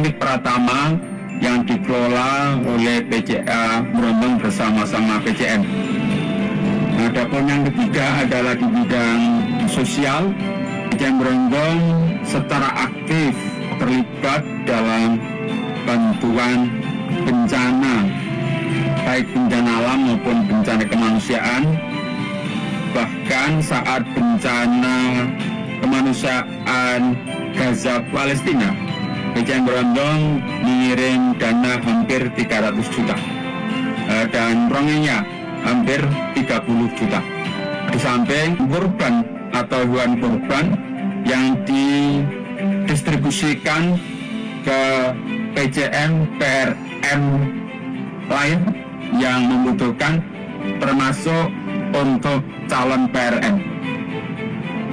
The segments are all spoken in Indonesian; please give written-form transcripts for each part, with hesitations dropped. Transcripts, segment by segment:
Klinik Pratama yang dikelola oleh PCA Brondong bersama-sama PCN. Adapun yang ketiga adalah di bidang sosial. PCN Brondong secara aktif terlibat dalam bantuan bencana, baik bencana alam maupun bencana kemanusiaan. Bahkan saat bencana kemanusiaan Gaza Palestina, PCN Brondong mengirim dana hampir 300 juta dan Rohingya hampir 30 juta. Di samping korban atau hewan korban yang didistribusikan ke PCM, PRM lain yang membutuhkan, termasuk untuk calon PRM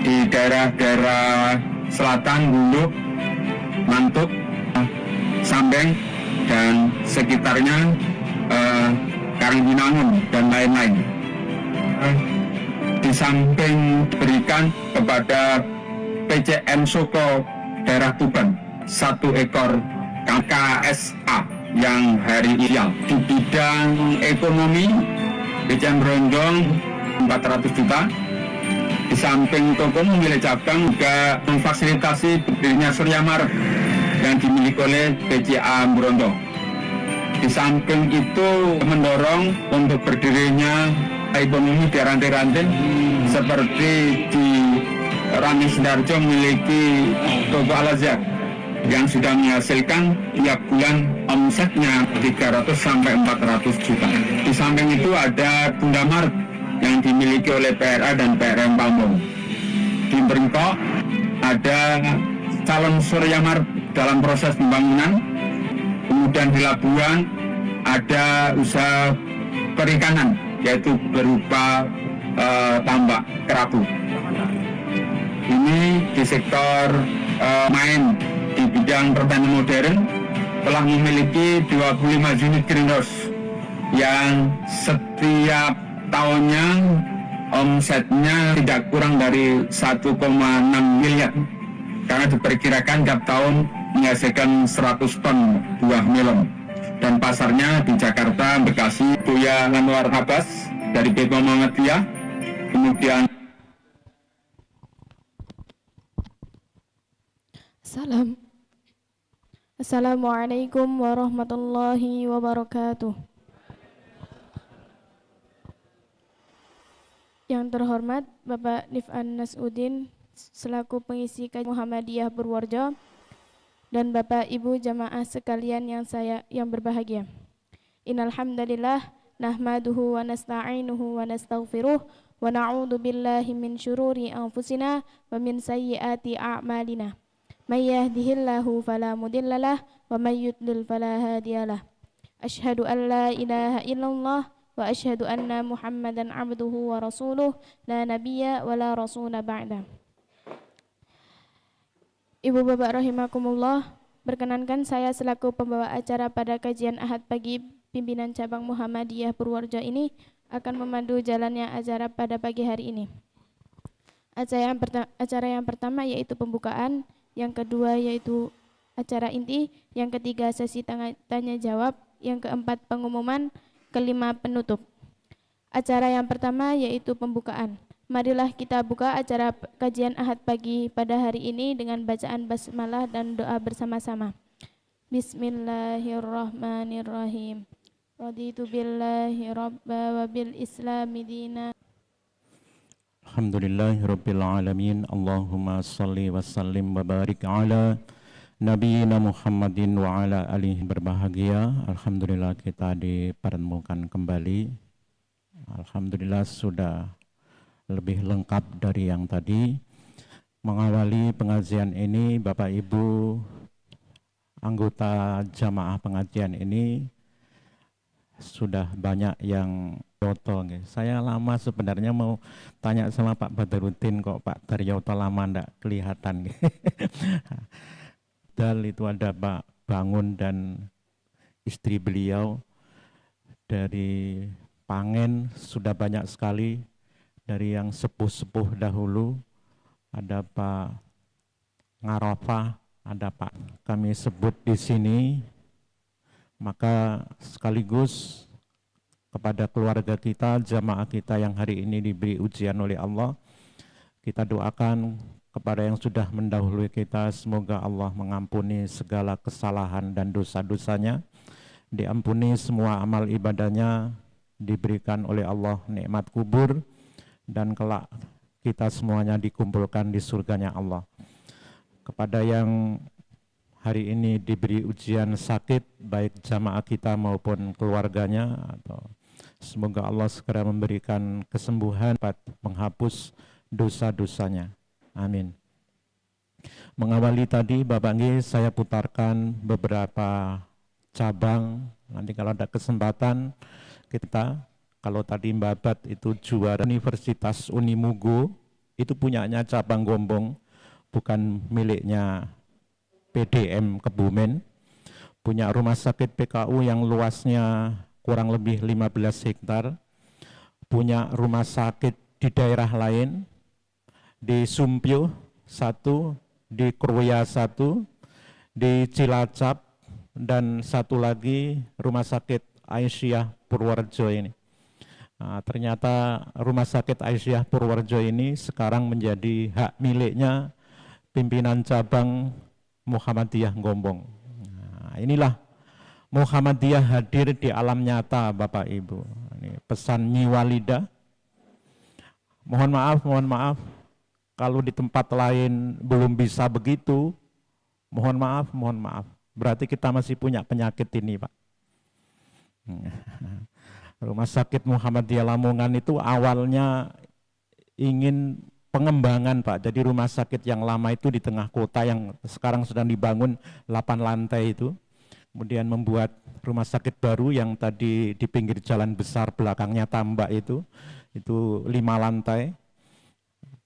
di daerah-daerah selatan, Hulu, Mantuk, Sambeng dan sekitarnya, Karangbinangun dan lain-lain. Di samping diberikan kepada PCN Soko daerah Tuban 1 ekor KKSA yang hari ideal. Di bidang ekonomi, PCN Brondong 400 juta. Di samping toko memilih cabang juga memfasilitasi berdirinya Surya Mart yang dimiliki oleh PCA Brondong. Di samping itu mendorong untuk berdirinya ekonomi di ranting-ranting seperti di Ranting Sidoarjo memiliki toko Al-Azhar yang sudah menghasilkan tiap bulan omsetnya 300 sampai 400 juta. Di samping itu ada Bunda Mart yang dimiliki oleh PRA dan PRM Pamong. Di Brengkok ada calon Surya Mart dalam proses pembangunan. Kemudian di Labuan ada usaha perikanan, yaitu berupa tambak kerapu. Ini di sektor main di bidang pertanian modern telah memiliki 25 unit greenhouse yang setiap tahunnya omsetnya tidak kurang dari 1,6 miliar, karena diperkirakan tiap tahun menghasilkan 100 ton buah melon. Dan pasarnya di Jakarta, Bekasi. Buya Anwar Abbas dari BP Muhammadiyah. Kemudian Assalamualaikum warahmatullahi wabarakatuh. Yang terhormat Bapak Nif'an Nasudin selaku pengisi kajian Muhammadiyah Purworejo, dan Bapak Ibu jamaah sekalian yang berbahagia. Innal hamdalillah nahmaduhu wa nasta'inuhu wa nastaghfiruh wa na'udzu billahi min syururi anfusina wa min sayyiati a'malina. May yahdihillahu fala mudhillalah wa may yudlil fala hadiyalah. Asyhadu an la ilaha illallah wa asyhadu anna Muhammadan abduhu wa rasuluh la nabiyya wa la rasula ba'da. Ibu bapak rahimakumullah, berkenankan saya selaku pembawa acara pada kajian Ahad pagi pimpinan cabang Muhammadiyah Purworejo ini akan memandu jalannya acara pada pagi hari ini. Acara yang pertama yaitu pembukaan, yang kedua yaitu acara inti, yang ketiga sesi tanya jawab, yang keempat pengumuman, kelima penutup. Acara yang pertama yaitu pembukaan. Marilah kita buka acara kajian Ahad pagi pada hari ini dengan bacaan basmalah dan doa bersama-sama. Bismillahirrahmanirrahim. Raditu billahi rabba wa bil islami dina. Alhamdulillahirabbil alamin. Allahumma shalli wa sallim wa barik ala Nabiina Muhammadin wa ala alihi. Berbahagia, alhamdulillah kita dipertemukan kembali. Alhamdulillah sudah lebih lengkap dari yang tadi. Mengawali pengajian ini, Bapak Ibu anggota jamaah pengajian ini sudah banyak yang Daryoto. Saya lama sebenarnya mau tanya sama Pak Badrudin, kok Pak Daryoto lama ndak kelihatan. Dal itu ada Pak Bangun dan istri beliau dari Pangen, sudah banyak sekali. Dari yang sepuh-sepuh dahulu ada Pak Ngarofah, ada Pak kami sebut di sini, maka sekaligus kepada keluarga kita, jamaah kita yang hari ini diberi ujian oleh Allah, kita doakan kepada yang sudah mendahului kita, semoga Allah mengampuni segala kesalahan dan dosa-dosanya, diampuni semua amal ibadahnya, diberikan oleh Allah nikmat kubur, dan kelak kita semuanya dikumpulkan di surganya Allah. Kepada yang hari ini diberi ujian sakit, baik jamaah kita maupun keluarganya, atau semoga Allah segera memberikan kesembuhan, menghapus dosa-dosanya. Amin. Mengawali tadi Bapak Nggih, saya putarkan beberapa cabang. Nanti kalau ada kesempatan kita, kalau tadi Babat itu juara Universitas Unimugo, itu punyanya cabang Gombong, bukan miliknya PDM Kebumen. Punya rumah sakit PKU yang luasnya kurang lebih 15 hektar. Punya rumah sakit di daerah lain, di Sumpyo 1, di Kroya 1, di Cilacap, dan satu lagi rumah sakit Aisyah Purworejo ini. Nah, ternyata rumah sakit Aisyah Purworejo ini sekarang menjadi hak miliknya pimpinan cabang Muhammadiyah Gombong. Nah, inilah Muhammadiyah hadir di alam nyata Bapak Ibu. Ini pesan Nyi Walidah. Mohon maaf, kalau di tempat lain belum bisa begitu, mohon maaf. Berarti kita masih punya penyakit ini, Pak. Rumah sakit Muhammadiyah Lamongan itu awalnya ingin pengembangan, Pak. Jadi rumah sakit yang lama itu di tengah kota yang sekarang sedang dibangun 8 lantai itu. Kemudian membuat rumah sakit baru yang tadi di pinggir jalan besar belakangnya tambak itu 5 lantai.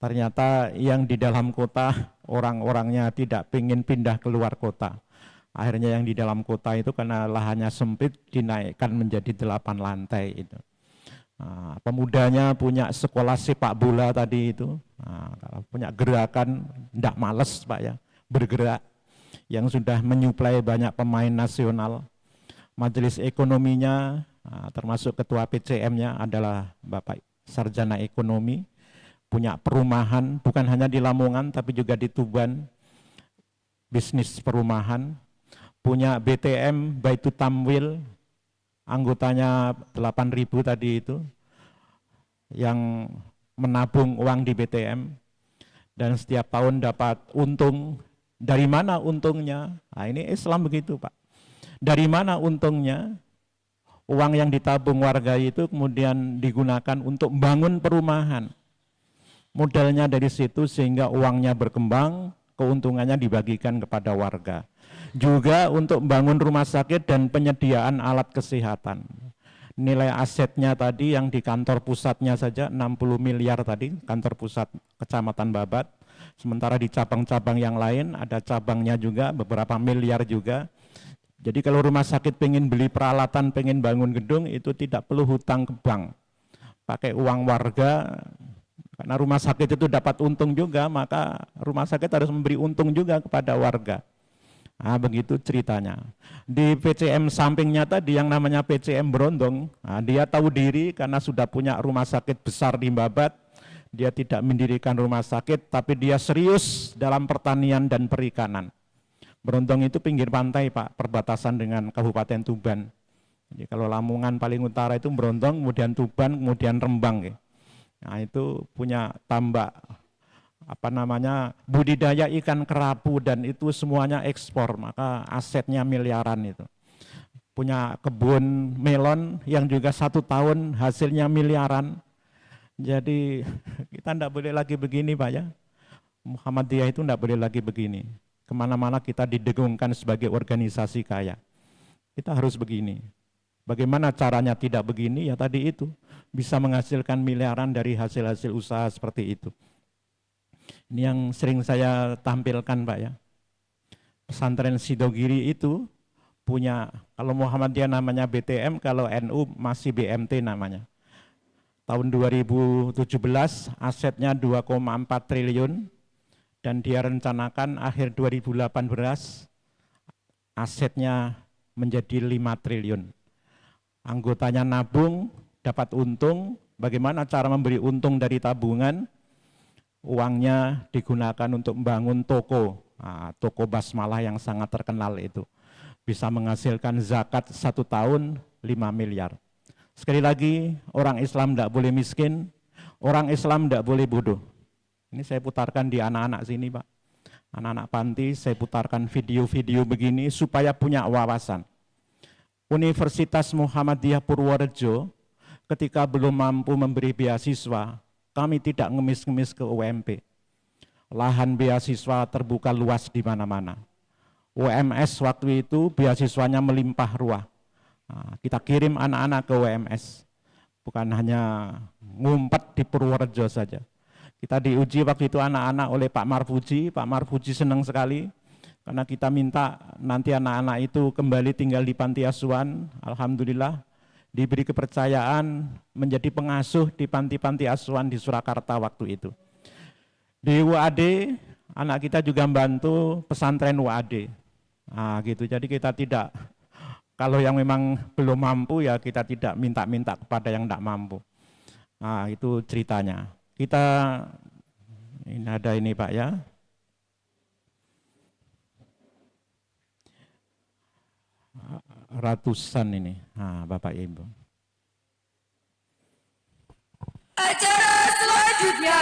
Ternyata yang di dalam kota orang-orangnya tidak ingin pindah keluar kota. Akhirnya yang di dalam kota itu karena lahannya sempit dinaikkan menjadi 8 lantai itu. Nah, pemudanya punya sekolah sepak bola tadi itu. Nah, kalau punya gerakan tidak males Pak ya, bergerak, yang sudah menyuplai banyak pemain nasional. Majelis ekonominya, termasuk ketua PCM-nya adalah Bapak Sarjana Ekonomi, punya perumahan bukan hanya di Lamongan tapi juga di Tuban, bisnis perumahan, punya BTM Baitu Tamwil, anggotanya 8.000 tadi itu, yang menabung uang di BTM, dan setiap tahun dapat untung. Dari mana untungnya? Nah, ini Islam begitu Pak. Dari mana untungnya? Uang yang ditabung warga itu kemudian digunakan untuk membangun perumahan. Modalnya dari situ sehingga uangnya berkembang, keuntungannya dibagikan kepada warga. Juga untuk membangun rumah sakit dan penyediaan alat kesehatan. Nilai asetnya tadi yang di kantor pusatnya saja 60 miliar tadi, kantor pusat Kecamatan Babat. Sementara di cabang-cabang yang lain ada cabangnya juga, beberapa miliar juga. Jadi kalau rumah sakit pengen beli peralatan, pengen bangun gedung, itu tidak perlu hutang ke bank. Pakai uang warga, karena rumah sakit itu dapat untung juga, maka rumah sakit harus memberi untung juga kepada warga. Nah, begitu ceritanya. Di PCM sampingnya tadi yang namanya PCM Brondong, nah, dia tahu diri karena sudah punya rumah sakit besar di Babat. Dia tidak mendirikan rumah sakit, tapi dia serius dalam pertanian dan perikanan. Brondong itu pinggir pantai Pak, perbatasan dengan Kabupaten Tuban. Jadi kalau Lamongan paling utara itu Brondong, kemudian Tuban, kemudian Rembang. Nah itu punya tambak, budidaya ikan kerapu, dan itu semuanya ekspor, maka asetnya miliaran itu. Punya kebun melon yang juga 1 tahun hasilnya miliaran. Jadi kita tidak boleh lagi begini Pak ya. Muhammadiyah itu tidak boleh lagi begini. Kemana-mana kita didengungkan sebagai organisasi kaya. Kita harus begini. Bagaimana caranya tidak begini? Ya tadi itu, bisa menghasilkan miliaran dari hasil-hasil usaha seperti itu. Ini yang sering saya tampilkan Pak ya. Pesantren Sidogiri itu punya, kalau Muhammadiyah namanya BTM, kalau NU masih BMT namanya. Tahun 2017 asetnya 2,4 triliun, dan dia rencanakan akhir 2018 asetnya menjadi 5 triliun. Anggotanya nabung, dapat untung. Bagaimana cara memberi untung dari tabungan? Uangnya digunakan untuk membangun toko, toko basmalah yang sangat terkenal itu. Bisa menghasilkan zakat 1 tahun 5 miliar. Sekali lagi, orang Islam tidak boleh miskin, orang Islam tidak boleh bodoh. Ini saya putarkan di anak-anak sini, Pak. Anak-anak panti, saya putarkan video-video begini supaya punya wawasan. Universitas Muhammadiyah Purworejo ketika belum mampu memberi beasiswa, kami tidak ngemis-ngemis ke UMP. Lahan beasiswa terbuka luas di mana-mana. UMS waktu itu beasiswanya melimpah ruah. Kita kirim anak-anak ke UMS. Bukan hanya ngumpet di Purworejo saja. Kita diuji waktu itu anak-anak oleh Pak Marfuji. Pak Marfuji senang sekali karena kita minta nanti anak-anak itu kembali tinggal di panti asuhan. Alhamdulillah diberi kepercayaan menjadi pengasuh di panti-panti asuhan di Surakarta waktu itu. Di UAD, anak kita juga membantu pesantren UAD. Gitu. Jadi kita tidak, kalau yang memang belum mampu ya kita tidak minta-minta kepada yang tidak mampu. Itu ceritanya. Kita, ini ada ini Pak ya. Ratusan ini, Bapak Ibu. Acara selanjutnya,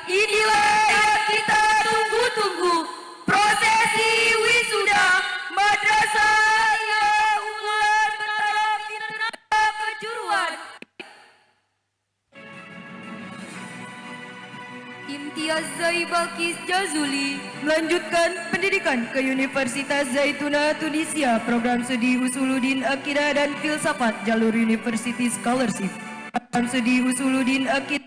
inilah yang kita tunggu-tunggu, prosesi wisuda Madrasah Unggulan Bertaraf Internasional Kejuruan. Imtiaz Zai Balkis Jazuli melanjutkan pendidikan ke Universitas Zaituna Tunisia, program studi Usuluddin Akidah dan Filsafat, jalur University Scholarship. Program studi Usuluddin Akidah.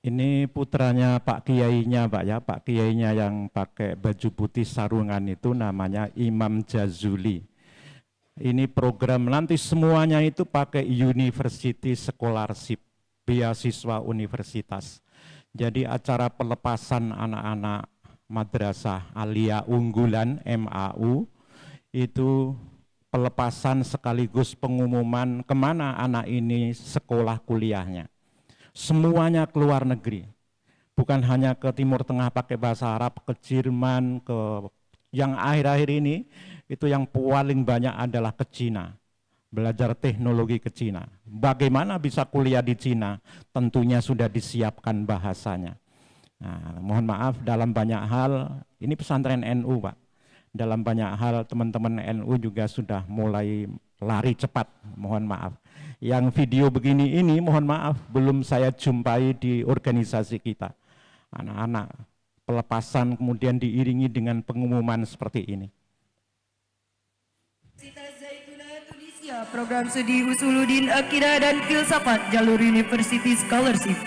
Ini putranya Pak Kiainya Pak ya, Pak Kiainya yang pakai baju putih sarungan itu namanya Imam Jazuli. Ini program nanti semuanya itu pakai University Scholarship, beasiswa universitas. Jadi acara pelepasan anak-anak Madrasah Aliyah Unggulan MAU itu pelepasan sekaligus pengumuman kemana anak ini sekolah kuliahnya. Semuanya ke luar negeri, bukan hanya ke Timur Tengah pakai bahasa Arab, ke Jerman, ke yang akhir-akhir ini itu yang paling banyak adalah ke Cina. Belajar teknologi ke Cina. Bagaimana bisa kuliah di Cina? Tentunya sudah disiapkan bahasanya. Mohon maaf dalam banyak hal, ini pesantren NU Pak. Dalam banyak hal teman-teman NU juga sudah mulai lari cepat, mohon maaf. Yang video begini ini mohon maaf belum saya jumpai di organisasi kita. Anak-anak pelepasan kemudian diiringi dengan pengumuman seperti ini. Program studi Usuluddin Akidah dan Filsafat, jalur University Scholarship.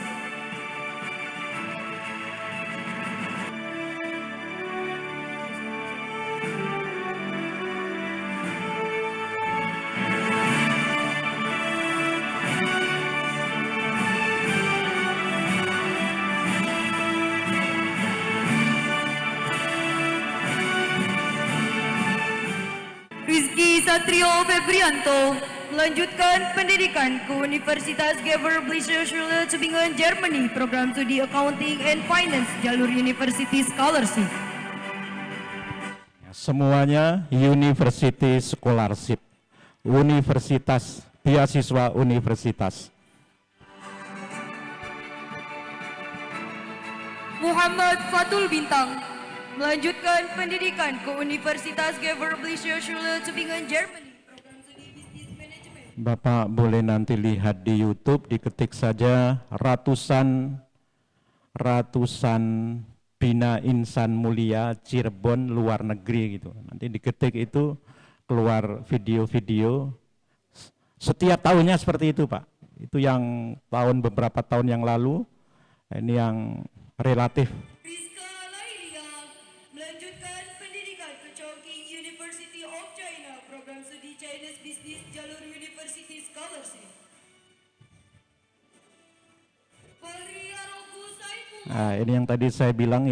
Rizky Satrio Febrianto melanjutkan pendidikan ke Universitas Geverbliche Schule Tübingen, Germany, program studi Accounting and Finance, jalur University Scholarship. Semuanya University Scholarship, universitas, beasiswa universitas. Muhammad Fatul Bintang melanjutkan pendidikan ke Universitas Geverbliche Schule Tübingen, Germany, program studi Bisnis Manajemen. Bapak boleh nanti lihat di YouTube, diketik saja ratusan Bina Insan Mulia Cirebon luar negeri gitu. Nanti diketik itu keluar video-video. Setiap tahunnya seperti itu Pak. Itu yang beberapa tahun yang lalu. Ini yang relatif. Rizka Lailia melanjutkan pendidikan ke Chongqing University of China, program studi Chinese Business, jalur University Scholarship. Fahri Arokusa Nah, ini yang tadi saya bilang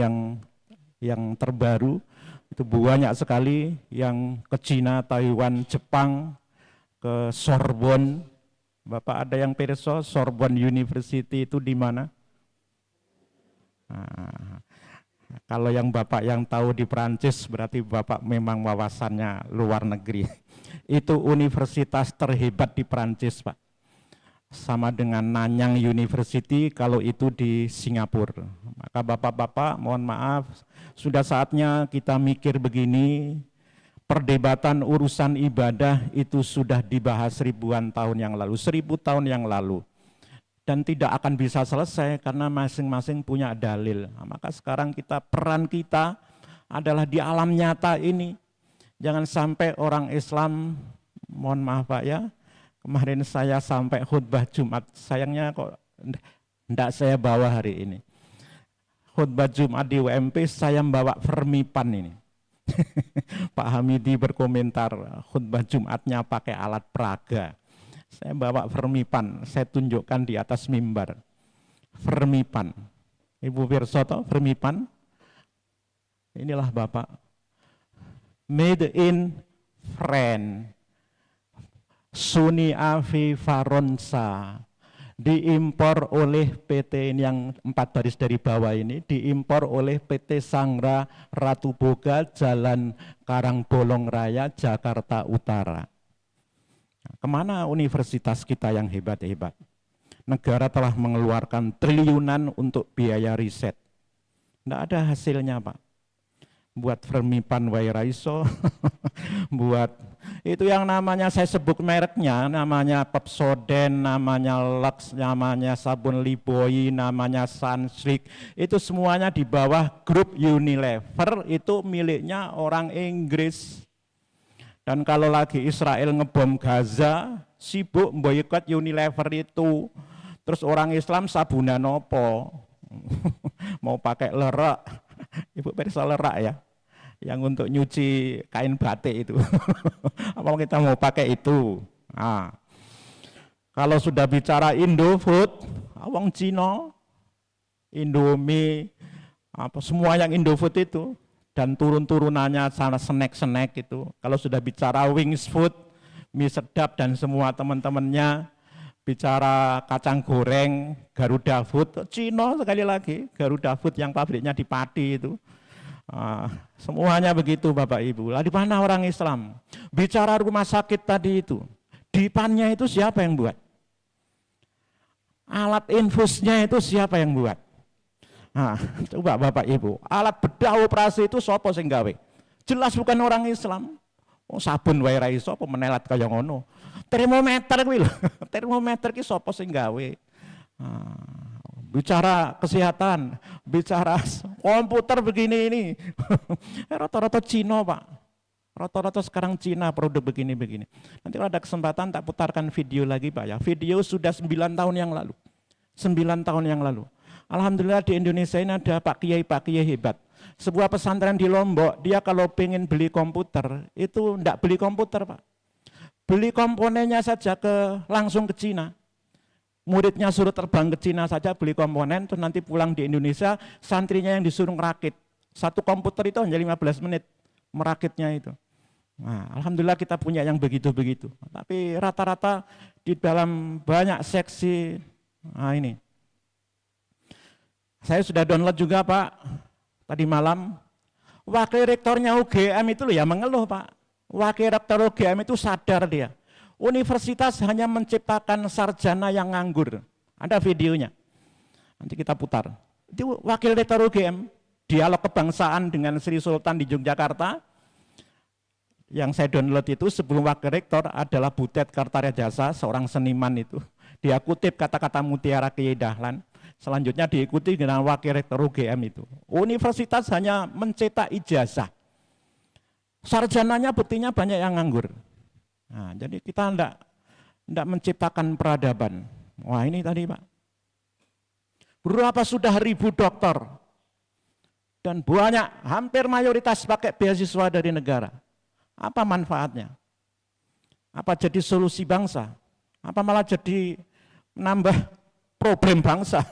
yang terbaru itu banyak sekali yang ke Cina, Taiwan, Jepang, ke Sorbonne. Bapak ada yang perso Sorbonne University itu di mana? Nah, kalau yang Bapak yang tahu di Prancis berarti Bapak memang wawasannya luar negeri. Itu universitas terhebat di Prancis, Pak. Sama dengan Nanyang University kalau itu di Singapura. Maka Bapak-bapak mohon maaf, sudah saatnya kita mikir begini, perdebatan urusan ibadah itu sudah dibahas ribuan tahun yang lalu, 1000 tahun yang lalu. Dan tidak akan bisa selesai karena masing-masing punya dalil. Nah, maka sekarang peran kita adalah di alam nyata ini. Jangan sampai orang Islam, mohon maaf Pak ya, kemarin saya sampai khutbah Jumat, sayangnya kok enggak saya bawa hari ini. Khutbah Jumat di WMP saya membawa Fermipan ini. Pak Hamidi berkomentar khutbah Jumatnya pakai alat peraga. Saya bawa Fermipan, saya tunjukkan di atas mimbar. Fermipan. Ibu Wirsoto, Fermipan. Inilah Bapak. Made in France. Suni Avi Faronsa. Diimpor oleh PT ini yang 4 baris dari bawah ini, diimpor oleh PT Sangra Ratu Boga, Jalan Karangbolong Raya, Jakarta Utara. Kemana universitas kita yang hebat-hebat? Negara telah mengeluarkan triliunan untuk biaya riset. Tidak ada hasilnya Pak. Buat Fermipan Wairaiso, buat itu yang namanya saya sebut mereknya, namanya Pepsodent, namanya Lux, namanya sabun Liboy, namanya Sunsilk, itu semuanya di bawah grup Unilever, itu miliknya orang Inggris. Dan kalau lagi Israel ngebom Gaza, sibuk boykot Unilever itu. Terus orang Islam sabunan opo? Mau pakai lerak, Ibu perisa lerak ya? Yang untuk nyuci kain batik itu. Apa kita mau pakai itu? Nah, kalau sudah bicara Indofood, wong Cina, Indomie, apa semua yang Indofood itu, dan turun-turunannya sana snack-snack itu. Kalau sudah bicara Wings Food, mie sedap dan semua teman-temannya, bicara kacang goreng, Garuda Food, Cina sekali lagi, Garuda Food yang pabriknya di Pati itu. Semuanya begitu Bapak Ibu. Lah di mana orang Islam? Bicara rumah sakit tadi itu, dipannya itu siapa yang buat? Alat infusnya itu siapa yang buat? Nah, coba Bapak Ibu, alat bedah operasi itu sapa sing gawe? Jelas bukan orang Islam. Oh, sabun wae ra iso apa menelat kaya ngono. Termometer kuwi lho. Termometer ki sapa sing gawe? Bicara kesehatan, bicara komputer begini ini. Rata-rata Cina Pak. Rata-rata sekarang Cina produk begini-begini. Nanti kalau ada kesempatan tak putarkan video lagi Pak ya. Video sudah 9 tahun yang lalu. 9 tahun yang lalu. Alhamdulillah di Indonesia ini ada Pak Kiai hebat. Sebuah pesantren di Lombok, dia kalau pengen beli komputer, itu enggak beli komputer Pak. Beli komponennya saja langsung ke Cina. Muridnya suruh terbang ke Cina saja beli komponen, terus nanti pulang di Indonesia, santrinya yang disuruh ngerakit. Satu komputer itu hanya 15 menit merakitnya itu. Nah, alhamdulillah kita punya yang begitu-begitu. Tapi rata-rata di dalam banyak seksi, nah ini. Saya sudah download juga Pak, tadi malam. Wakil rektornya UGM itu loh ya mengeluh Pak. Wakil rektor UGM itu sadar dia. Universitas hanya menciptakan sarjana yang nganggur. Ada videonya. Nanti kita putar. Itu wakil rektor UGM, dialog kebangsaan dengan Sri Sultan di Yogyakarta. Yang saya download itu sebelum wakil rektor adalah Butet Kartarya Jasa, seorang seniman itu. Dia kutip kata-kata Mutiara Kiai Dahlan. Selanjutnya diikuti dengan wakil rektor UGM itu. Universitas hanya mencetak ijazah. Sarjananya buktinya banyak yang nganggur. Nah, jadi kita enggak menciptakan peradaban. Wah ini tadi Pak. Berapa sudah 1000 dokter. Dan banyak, hampir mayoritas pakai beasiswa dari negara. Apa manfaatnya? Apa jadi solusi bangsa? Apa malah jadi menambah problem bangsa?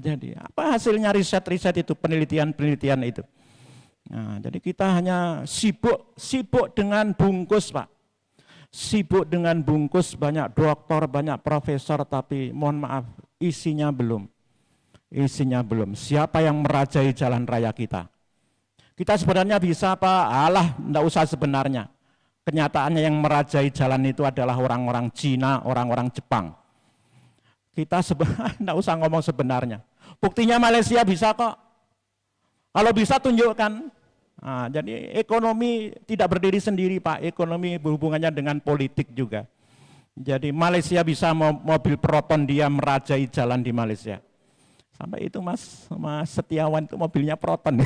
Jadi apa hasilnya riset-riset itu, penelitian-penelitian itu? Nah, jadi kita hanya sibuk dengan bungkus, Pak. Sibuk dengan bungkus, banyak doktor, banyak profesor, tapi mohon maaf, isinya belum. Isinya belum. Siapa yang merajai jalan raya kita? Kita sebenarnya bisa apa? Alah, enggak usah sebenarnya. Kenyataannya yang merajai jalan itu adalah orang-orang Cina, orang-orang Jepang. Kita sebenarnya enggak usah ngomong sebenarnya. Buktinya Malaysia bisa kok. Kalau bisa tunjukkan. Nah, jadi ekonomi tidak berdiri sendiri, Pak. Ekonomi berhubungannya dengan politik juga. Jadi Malaysia bisa mobil Proton, dia merajai jalan di Malaysia. Sampai itu Mas Setiawan itu mobilnya Proton.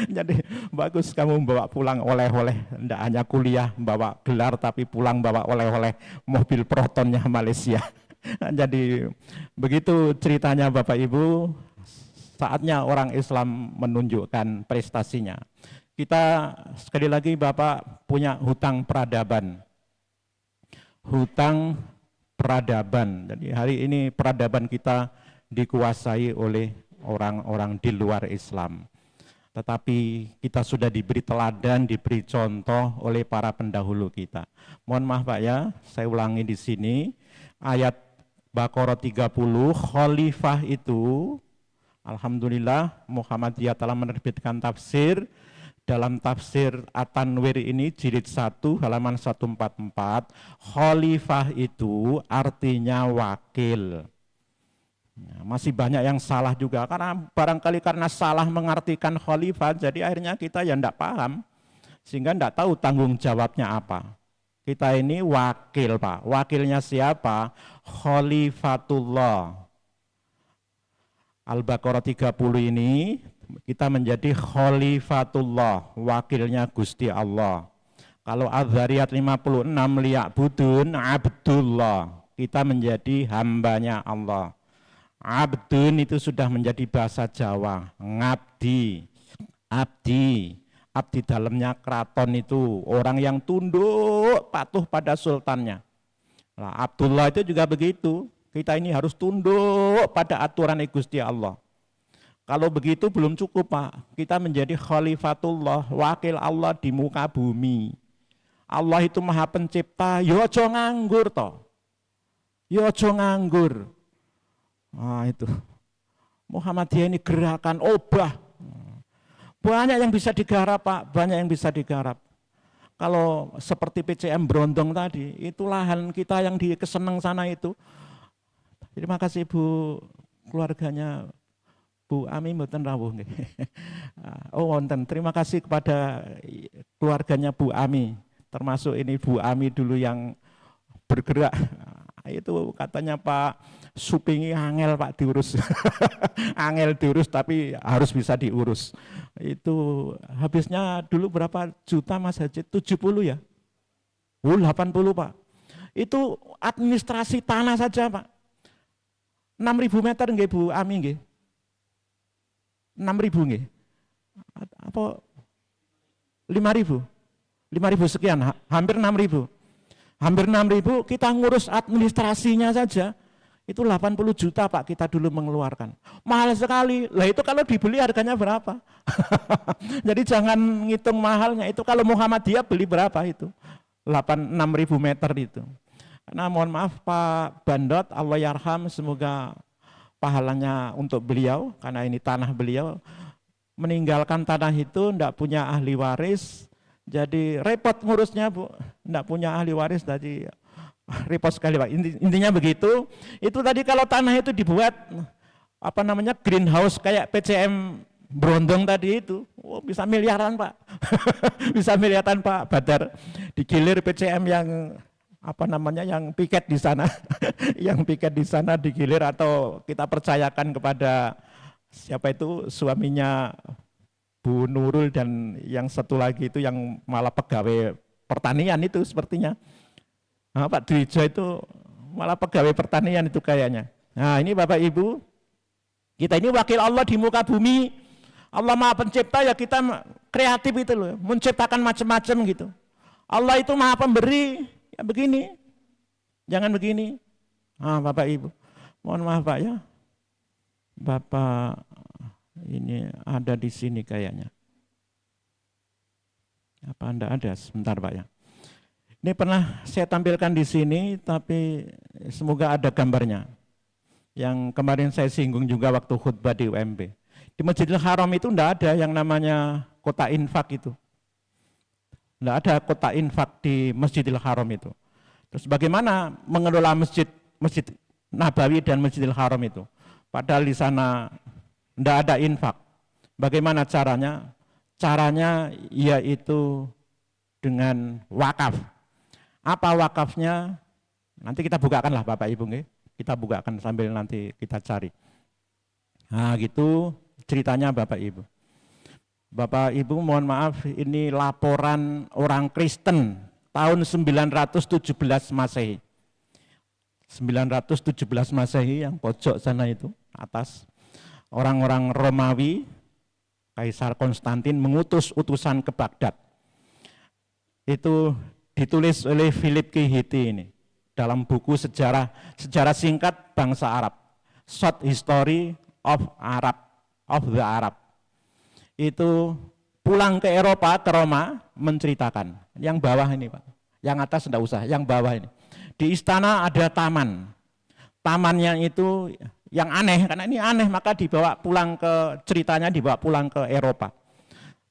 Jadi bagus kamu bawa pulang oleh-oleh. Tidak hanya kuliah bawa gelar, tapi pulang bawa oleh-oleh mobil Protonnya Malaysia. Jadi begitu ceritanya Bapak Ibu. Saatnya orang Islam menunjukkan prestasinya. Kita sekali lagi Bapak punya hutang peradaban. Hutang peradaban. Jadi hari ini peradaban kita dikuasai oleh orang-orang di luar Islam. Tetapi kita sudah diberi teladan, diberi contoh oleh para pendahulu kita. Mohon maaf Pak ya, saya ulangi di sini. Ayat Baqarah 30, khalifah itu alhamdulillah Muhammadiyah telah menerbitkan tafsir. Dalam tafsir At-Tanwir ini jilid 1 halaman 144, khalifah itu artinya wakil. Nah, masih banyak yang salah juga karena barangkali karena salah mengartikan khalifah, jadi akhirnya kita ya enggak paham sehingga enggak tahu tanggung jawabnya apa. Kita ini wakil Pak, wakilnya siapa? Khalifatullah. Al-Baqarah 30 ini kita menjadi khalifatullah, wakilnya Gusti Allah. Kalau Az-Zariyat 56 liya'budun abdullah, kita menjadi hambanya Allah. Abdun itu sudah menjadi bahasa Jawa, ngabdi, abdi. Abdi dalamnya keraton itu orang yang tunduk patuh pada sultannya. Nah, Abdullah itu juga begitu. Kita ini harus tunduk pada aturan Gusti Allah. Kalau begitu belum cukup Pak, kita menjadi khalifatullah, wakil Allah di muka bumi. Allah itu maha pencipta, yo aja nganggur toh. Yo aja nganggur. Nah itu, Muhammadiyah ini gerakan obah. Banyak yang bisa digarap Pak, banyak yang bisa digarap. Kalau seperti PCM Brondong tadi, itu lahan kita yang di Keseneng sana itu. Terima kasih Bu, keluarganya Bu Ami mboten rawuh nggih. Oh wonten, terima kasih kepada keluarganya Bu Ami, termasuk ini Bu Ami dulu yang bergerak. Itu katanya Pak Supingi angel Pak diurus. Angel diurus tapi harus bisa diurus. Itu habisnya dulu berapa juta Mas Haji? 70 ya? 80 Pak. Itu administrasi tanah saja Pak. 6.000 meter nggih Bu Ami nggih. 6.000 nggih. Apa 5.000? 5.000 sekian, hampir 6.000. Hampir 6.000 kita ngurus administrasinya saja. Itu 80 juta Pak kita dulu mengeluarkan. Mahal sekali. Lah itu kalau dibeli harganya berapa? Jadi jangan ngitung mahalnya. Itu kalau Muhammadiyah beli berapa itu? 6.000 meter itu. Nah mohon maaf Pak Bandot, Allah yarham, semoga pahalanya untuk beliau, karena ini tanah beliau. Meninggalkan tanah itu tidak punya ahli waris, jadi repot ngurusnya Bu, tidak punya ahli waris, jadi repot sekali Pak. Intinya begitu. Itu tadi kalau tanah itu dibuat apa namanya greenhouse kayak PCM Brondong tadi itu, oh, bisa miliaran Pak. Bisa miliaran Pak Badar. Digilir PCM yang apa namanya yang piket di sana, yang piket di sana digilir, atau kita percayakan kepada siapa itu suaminya Bu Nurul dan yang satu lagi itu yang malah pegawai pertanian itu sepertinya. Nah, Pak Dwijo itu malah pegawai pertanian itu kayaknya. Nah ini Bapak Ibu, kita ini wakil Allah di muka bumi. Allah maha pencipta, ya kita kreatif itu loh, menciptakan macam-macam gitu. Allah itu maha pemberi. Ya begini, jangan begini. Bapak Ibu, mohon maaf Pak ya. Bapak ini ada di sini kayaknya. Apa Anda ada? Sebentar Pak ya. Ini pernah saya tampilkan di sini, tapi semoga ada gambarnya. Yang kemarin saya singgung juga waktu khutbah di UMB. Di Masjidil Haram itu enggak ada yang namanya kota infak itu. Enggak ada kota infak di Masjidil Haram itu. Terus bagaimana mengelola Masjid Nabawi dan Masjidil Haram itu? Padahal di sana enggak ada infak. Bagaimana caranya? Caranya yaitu dengan wakaf. Apa wakafnya? Nanti kita bukakan lah Bapak Ibu, nggih. Kita bukakan sambil nanti kita cari. Nah gitu ceritanya Bapak Ibu. Bapak Ibu mohon maaf, ini laporan orang Kristen tahun 917 Masehi. 917 Masehi yang pojok sana itu, atas. Orang-orang Romawi, Kaisar Konstantin mengutus utusan ke Baghdad. Itu ditulis oleh Philip K. Hitti ini dalam buku sejarah singkat bangsa Arab, Short History of the Arab. Itu pulang ke Eropa, ke Roma, menceritakan. Yang bawah ini Pak, yang atas enggak usah, yang bawah ini. Di istana ada taman. Tamannya itu yang aneh, karena ini aneh maka dibawa pulang ke, ceritanya dibawa pulang ke Eropa.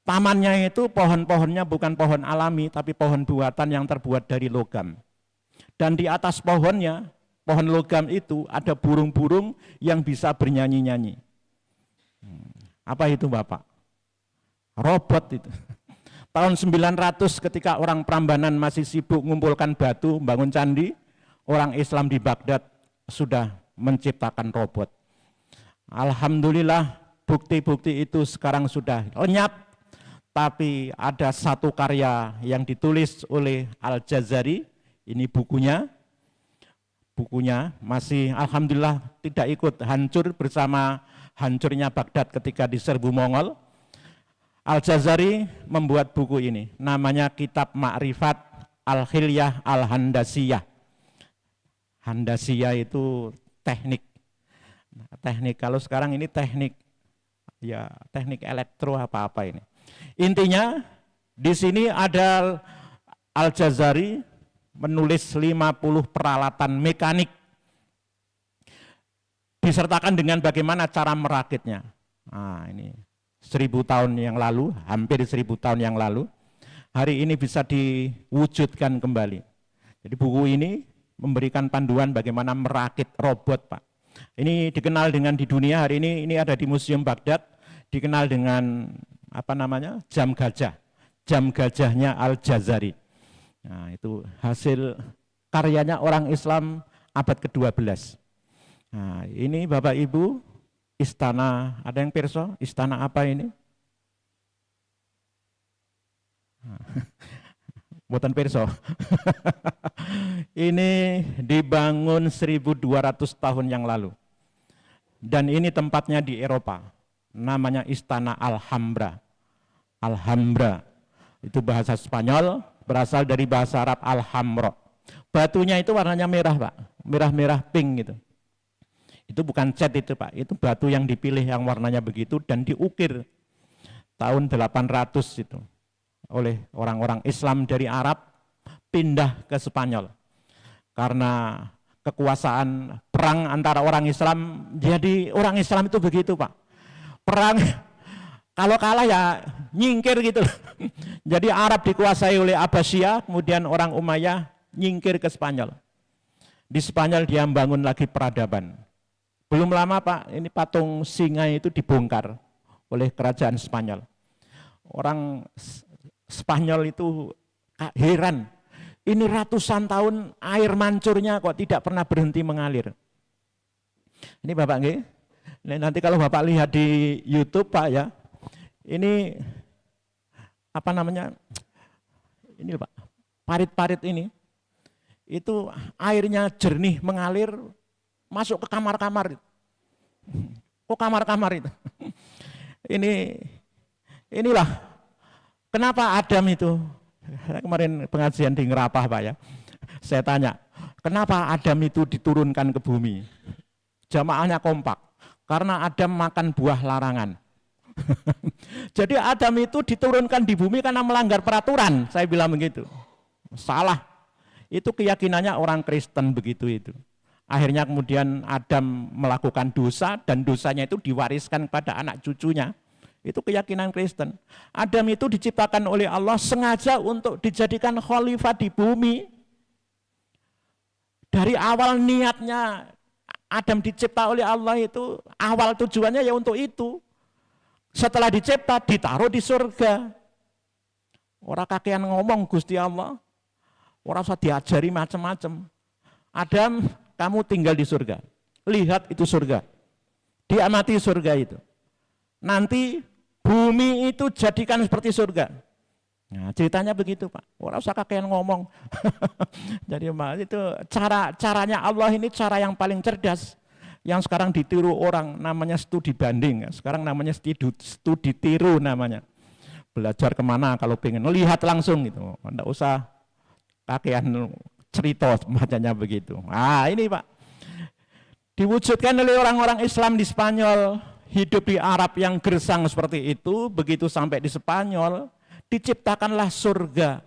Tamannya itu pohon-pohonnya bukan pohon alami, tapi pohon buatan yang terbuat dari logam. Dan di atas pohonnya, pohon logam itu ada burung-burung yang bisa bernyanyi-nyanyi. Apa itu Bapak? Robot itu. Tahun 900 ketika orang Prambanan masih sibuk mengumpulkan batu, bangun candi, orang Islam di Baghdad sudah menciptakan robot. Alhamdulillah bukti-bukti itu sekarang sudah lenyap, tapi ada satu karya yang ditulis oleh Al-Jazari, ini bukunya masih alhamdulillah tidak ikut hancur bersama hancurnya Baghdad ketika diserbu Mongol. Al-Jazari membuat buku ini, namanya Kitab Ma'rifat Al-Khilyah Al-Handasiyah. Handasiyah itu teknik, kalau sekarang ini teknik, ya teknik elektro apa-apa ini. Intinya di sini ada Al-Jazari menulis 50 peralatan mekanik disertakan dengan bagaimana cara merakitnya. Nah, ini 1000 tahun yang lalu, hampir 1000 tahun yang lalu, hari ini bisa diwujudkan kembali. Jadi buku ini memberikan panduan bagaimana merakit robot, Pak. Ini dikenal dengan di dunia hari ini ada di Museum Baghdad, dikenal dengan apa namanya? Jam gajah. Jam gajahnya Al-Jazari. Nah, itu hasil karyanya orang Islam abad ke-12. Nah, ini Bapak Ibu, istana, ada yang pirsa? Istana apa ini? Buatan pirsa. Ini dibangun 1200 tahun yang lalu. Dan ini tempatnya di Eropa. Namanya Istana Alhambra. Alhambra. Itu bahasa Spanyol, berasal dari bahasa Arab Alhamra. Batunya itu warnanya merah, Pak. Merah-merah pink gitu. Itu bukan cat itu, Pak. Itu batu yang dipilih yang warnanya begitu dan diukir tahun 800 itu oleh orang-orang Islam dari Arab pindah ke Spanyol. Karena kekuasaan perang antara orang Islam, jadi orang Islam itu begitu, Pak. Perang kalau kalah ya nyingkir gitu. Jadi Arab dikuasai oleh Abbasiyah, kemudian orang Umayyah nyingkir ke Spanyol. Di Spanyol dia membangun lagi peradaban. Belum lama, Pak, ini patung singa itu dibongkar oleh kerajaan Spanyol. Orang Spanyol itu heran. Ini ratusan tahun air mancurnya kok tidak pernah berhenti mengalir. Ini Bapak nggih. Nanti kalau Bapak lihat di YouTube, Pak ya. Ini apa namanya? Ini Pak. Parit-parit ini. Itu airnya jernih mengalir masuk ke kamar-kamar. Oh, kamar-kamar itu. Inilah kenapa Adam itu, kemarin pengajian di Ngerapah, Pak ya, saya tanya, kenapa Adam itu diturunkan ke bumi? Jamaahnya kompak, Karena Adam makan buah larangan. Jadi Adam itu diturunkan di bumi karena melanggar peraturan, saya bilang begitu. Salah. Itu keyakinannya orang Kristen begitu itu. Akhirnya kemudian Adam melakukan dosa dan dosanya itu diwariskan kepada anak cucunya. Itu keyakinan Kristen. Adam itu diciptakan oleh Allah sengaja untuk dijadikan khalifah di bumi. Dari awal niatnya Adam dicipta oleh Allah itu, awal tujuannya ya untuk itu. Setelah dicipta, ditaruh di surga. Orang kakean ngomong Gusti Allah. Orang usah diajari macam-macam. Adam, kamu tinggal di surga. Lihat itu surga. Diamati surga itu. Nanti bumi itu jadikan seperti surga. Nah, ceritanya begitu, Pak. Orang usah kakean ngomong. Jadi itu caranya Allah ini cara yang paling cerdas. Yang sekarang ditiru orang namanya studi banding. Sekarang namanya studi tiru namanya. Belajar kemana kalau pengen lihat langsung gitu. Enggak usah kakean cerita macamnya begitu. Ah, ini Pak. Diwujudkan oleh orang-orang Islam di Spanyol, hidup di Arab yang gersang seperti itu, begitu sampai di Spanyol, diciptakanlah surga.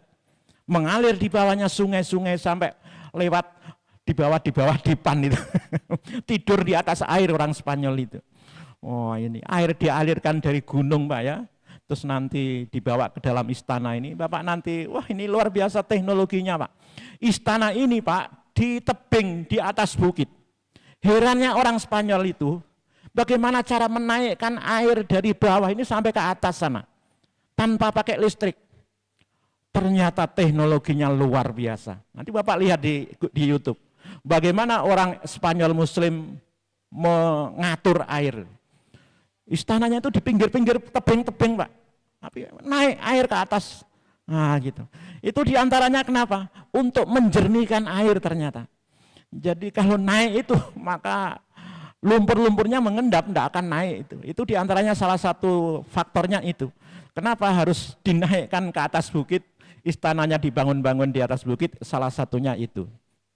Mengalir di bawahnya sungai-sungai sampai lewat di bawah dipan itu. Tidur di atas air orang Spanyol itu. Oh, ini air dialirkan dari gunung, Pak ya. Terus nanti dibawa ke dalam istana ini. Bapak nanti, wah ini luar biasa teknologinya, Pak. Istana ini, Pak, di tebing di atas bukit. Herannya orang Spanyol itu, bagaimana cara menaikkan air dari bawah ini sampai ke atas sana tanpa pakai listrik. Ternyata teknologinya luar biasa. Nanti Bapak lihat di YouTube. Bagaimana orang Spanyol Muslim mengatur air. Istananya itu di pinggir-pinggir tebing-tebing, Pak. Tapi naik air ke atas. Nah, gitu. Itu diantaranya kenapa? Untuk menjernihkan air ternyata. Jadi kalau naik itu, maka lumpur-lumpurnya mengendap, tidak akan naik itu. Itu diantaranya salah satu faktornya itu. Kenapa harus dinaikkan ke atas bukit? Istananya dibangun-bangun di atas bukit, salah satunya itu.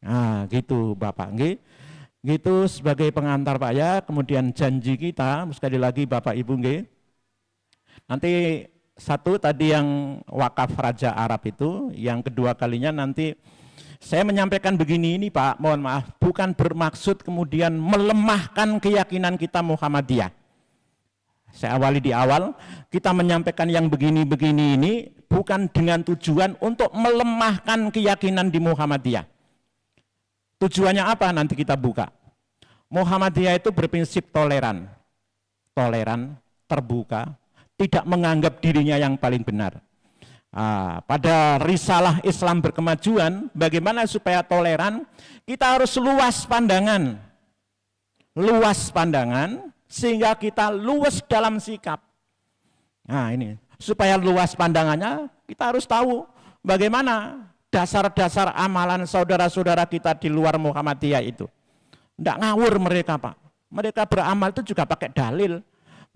Nah, gitu Bapak. Gitu sebagai pengantar Pak ya, kemudian janji kita, sekali lagi Bapak Ibu, nanti satu tadi yang wakaf Raja Arab itu, yang kedua kalinya nanti saya menyampaikan begini ini Pak, mohon maaf, bukan bermaksud kemudian melemahkan keyakinan kita Muhammadiyah. Saya awali di awal, kita menyampaikan yang begini-begini ini bukan dengan tujuan untuk melemahkan keyakinan di Muhammadiyah. Tujuannya apa? Nanti kita buka. Muhammadiyah itu berprinsip toleran. Toleran, terbuka, tidak menganggap dirinya yang paling benar. Pada risalah Islam berkemajuan, bagaimana supaya toleran? Kita harus luas pandangan. Luas pandangan, sehingga kita luas dalam sikap. Nah ini, supaya luas pandangannya, kita harus tahu bagaimana dasar-dasar amalan saudara-saudara kita di luar Muhammadiyah itu. Tidak ngawur mereka Pak. Mereka beramal itu juga pakai dalil.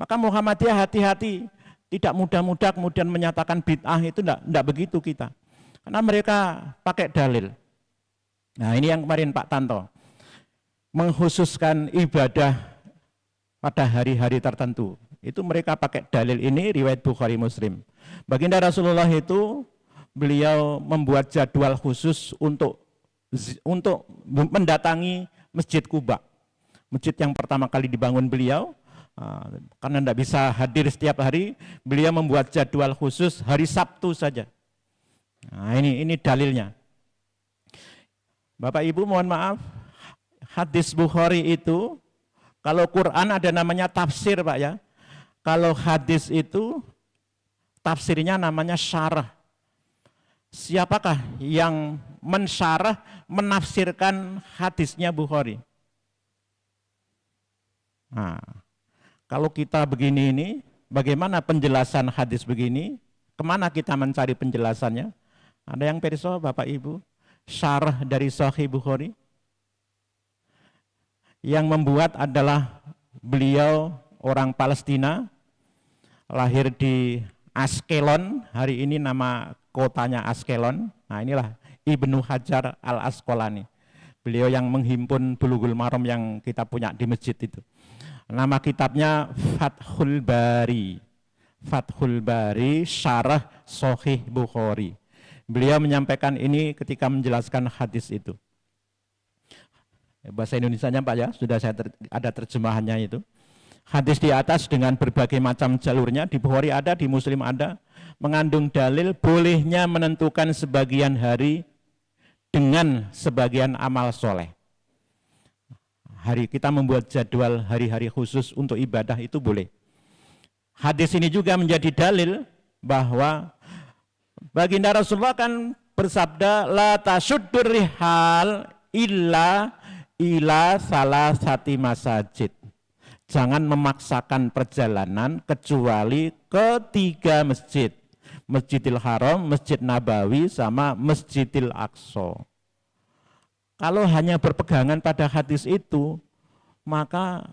Maka Muhammadiyah hati-hati. Tidak mudah-mudah kemudian menyatakan bid'ah itu tidak begitu kita. Karena mereka pakai dalil. Nah ini yang kemarin Pak Tanto. Mengkhususkan ibadah pada hari-hari tertentu. Itu mereka pakai dalil ini riwayat Bukhari Muslim. Baginda Rasulullah itu beliau membuat jadwal khusus untuk mendatangi Masjid Kuba. Masjid yang pertama kali dibangun beliau, karena tidak bisa hadir setiap hari, beliau membuat jadwal khusus hari Sabtu saja. Nah, ini dalilnya. Bapak Ibu mohon maaf, hadis Bukhari itu, kalau Quran ada namanya tafsir Pak ya. Kalau hadis itu tafsirnya namanya syarah. Siapakah yang mensyarah, menafsirkan hadisnya Bukhari? Nah, kalau kita begini ini, bagaimana penjelasan hadis begini? Kemana kita mencari penjelasannya? Ada yang perso Bapak Ibu? Syarah dari Sahih Bukhari? Yang membuat adalah beliau orang Palestina, lahir di Askelon, hari ini nama kotanya Askelon. Nah inilah Ibnu Hajar al-Asqalani. Beliau yang menghimpun Bulughul Maram yang kita punya di masjid itu. Nama kitabnya Fathul Bari. Fathul Bari Syarah Sahih Bukhari. Beliau menyampaikan ini ketika menjelaskan hadis itu. Bahasa Indonesianya Pak ya, sudah ada terjemahannya itu. Hadis di atas dengan berbagai macam jalurnya, di Bukhari ada, di Muslim ada, mengandung dalil bolehnya menentukan sebagian hari dengan sebagian amal soleh. Hari kita membuat jadwal hari-hari khusus untuk ibadah itu boleh. Hadis ini juga menjadi dalil bahwa baginda Rasulullah kan bersabda, la tasuddur rihal illa ila salasati masajid. Jangan memaksakan perjalanan kecuali ke 3 masjid. Masjidil Haram, Masjid Nabawi, sama Masjidil Aqsa. Kalau hanya berpegangan pada hadis itu, maka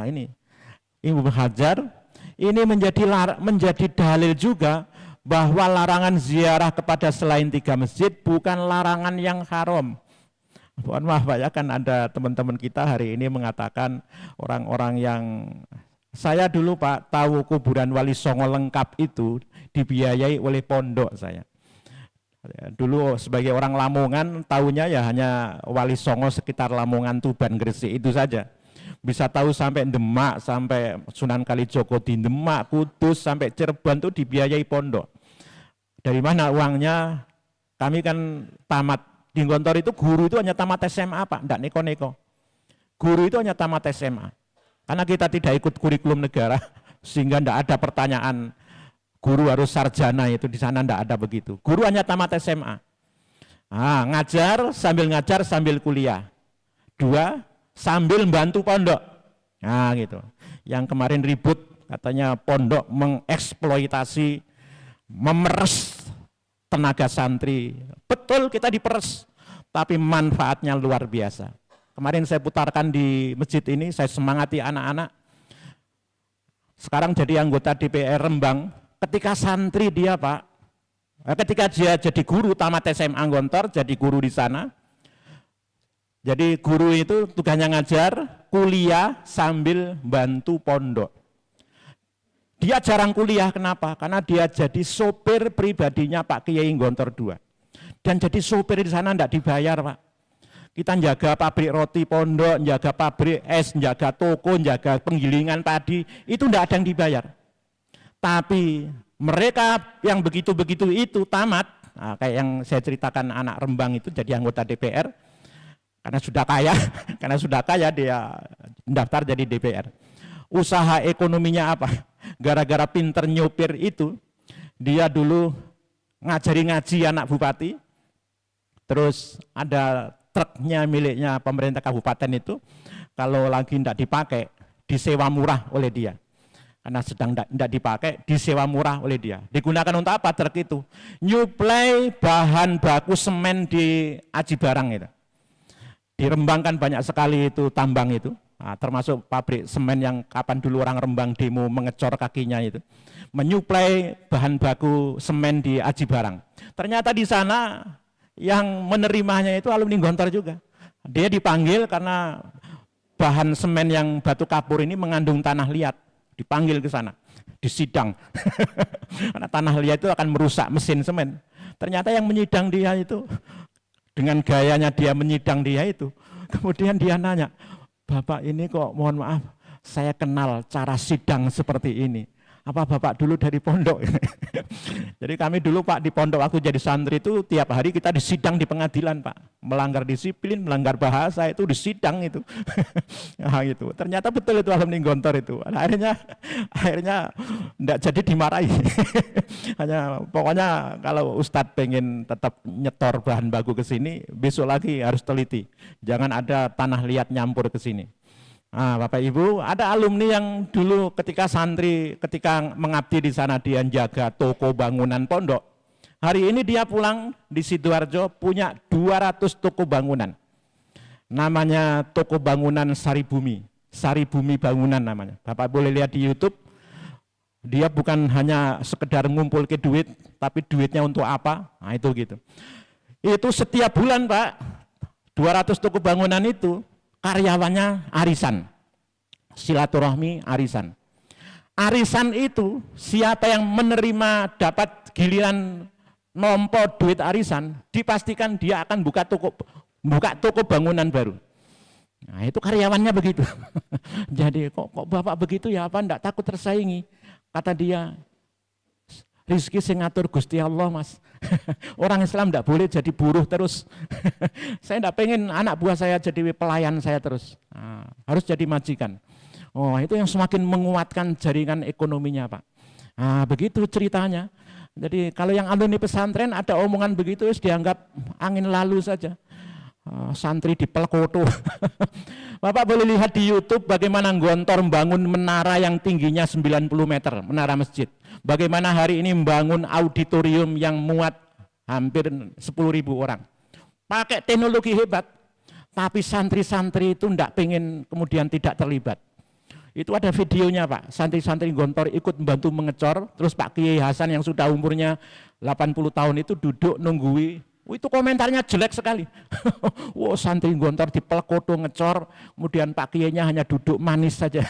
ini Ibnu Hajar ini menjadi dalil juga bahwa larangan ziarah kepada selain 3 masjid bukan larangan yang haram. Mohon maaf Pak ya, kan ada teman-teman kita hari ini mengatakan orang-orang yang saya dulu Pak tahu kuburan Wali Songo lengkap itu dibiayai oleh pondok saya. Dulu sebagai orang Lamongan tahunya ya hanya Wali Songo sekitar Lamongan, Tuban, Gresik itu saja. Bisa tahu sampai Demak, sampai Sunan Kalijogo di Demak, Kudus, sampai Cirebon itu dibiayai pondok. Dari mana uangnya? Kami kan tamat di Gontor itu, guru itu hanya tamat SMA Pak, enggak neko-neko. Guru itu hanya tamat SMA. Karena kita tidak ikut kurikulum negara, sehingga enggak ada pertanyaan guru harus sarjana, itu di sana enggak ada begitu. Guru hanya tamat SMA. Ngajar sambil kuliah. 2, sambil bantu pondok. Nah gitu. Yang kemarin ribut katanya pondok mengeksploitasi, memeres tenaga santri. Betul, kita diperes, tapi manfaatnya luar biasa. Kemarin saya putarkan di masjid ini, saya semangati anak-anak. Sekarang jadi anggota DPR Rembang, ketika santri dia Pak, ketika dia jadi guru tamat SMA Gontor, jadi guru di sana. Jadi guru itu tugasnya ngajar, kuliah sambil bantu pondok. Dia jarang kuliah, kenapa? Karena dia jadi sopir pribadinya Pak Kiai Gontor II. Dan jadi sopir di sana enggak dibayar Pak. Kita jaga pabrik roti pondok, jaga pabrik es, jaga toko, jaga penggilingan padi, itu enggak ada yang dibayar. Tapi mereka yang begitu-begitu itu tamat, kayak yang saya ceritakan anak Rembang itu jadi anggota DPR, karena sudah kaya dia daftar jadi DPR. Usaha ekonominya apa? Gara-gara pinter nyopir itu, dia dulu ngajari ngaji anak bupati, terus ada truknya miliknya pemerintah kabupaten itu, kalau lagi tidak dipakai, disewa murah oleh dia. Karena sedang tidak dipakai, disewa murah oleh dia. Digunakan untuk apa truk itu? Nyuplai bahan baku semen di Aji Barang itu. Di Rembang kan banyak sekali itu tambang itu, termasuk pabrik semen yang kapan dulu orang Rembang demo mengecor kakinya itu. Menyuplai bahan baku semen di Aji Barang. Ternyata di sana yang menerimanya itu alumni Gontor juga. Dia dipanggil karena bahan semen yang batu kapur ini mengandung tanah liat. Dipanggil ke sana, disidang. Karena tanah liat itu akan merusak mesin semen. Ternyata yang menyidang dia itu, dengan gayanya dia menyidang dia itu, kemudian dia nanya, Bapak ini kok mohon maaf, saya kenal cara sidang seperti ini. Apa Bapak dulu dari pondok? Jadi kami dulu Pak di pondok waktu jadi santri itu tiap hari kita disidang di pengadilan Pak. Melanggar disiplin, melanggar bahasa itu disidang itu. Nah, gitu. Ternyata betul itu alumni Gontor itu. Akhirnya enggak jadi dimarahi. Hanya pokoknya kalau Ustadz pengen tetap nyetor bahan baku ke sini, besok lagi harus teliti. Jangan ada tanah liat nyampur ke sini. Bapak Ibu, ada alumni yang dulu ketika mengabdi di sana dia jaga toko bangunan pondok. Hari ini dia pulang di Sidoarjo punya 200 toko bangunan. Namanya toko bangunan Saribumi Bangunan namanya. Bapak boleh lihat di YouTube. Dia bukan hanya sekedar ngumpul ke duit, tapi duitnya untuk apa? Nah itu gitu. Itu setiap bulan Pak, 200 toko bangunan itu karyawannya arisan. silaturahmi arisan. Arisan itu siapa yang menerima dapat giliran nompo duit arisan, dipastikan dia akan buka toko bangunan baru. Nah, itu karyawannya begitu. Jadi kok Bapak begitu ya, apa enggak takut tersaingi? Kata dia, rizki sing ngatur Gusti Allah, Mas. Orang Islam enggak boleh jadi buruh terus. Saya enggak pengen anak buah saya jadi pelayan saya terus. Nah, harus jadi majikan. Oh, itu yang semakin menguatkan jaringan ekonominya, Pak. Nah, begitu ceritanya. Jadi kalau yang alumni pesantren ada omongan begitu, dianggap angin lalu saja. Santri di Pelkoto. Bapak boleh lihat di YouTube bagaimana Gontor membangun menara yang tingginya 90 meter, menara masjid. Bagaimana hari ini membangun auditorium yang muat hampir 10.000 orang. Pakai teknologi hebat, tapi santri-santri itu tidak pengen kemudian tidak terlibat. Itu ada videonya Pak, santri-santri Gontor ikut membantu mengecor, terus Pak Kiai Hasan yang sudah umurnya 80 tahun itu duduk nunggui. Itu komentarnya jelek sekali. Wow, santri Gontor di Pelkoto ngecor, kemudian Pak Kiainya hanya duduk manis saja.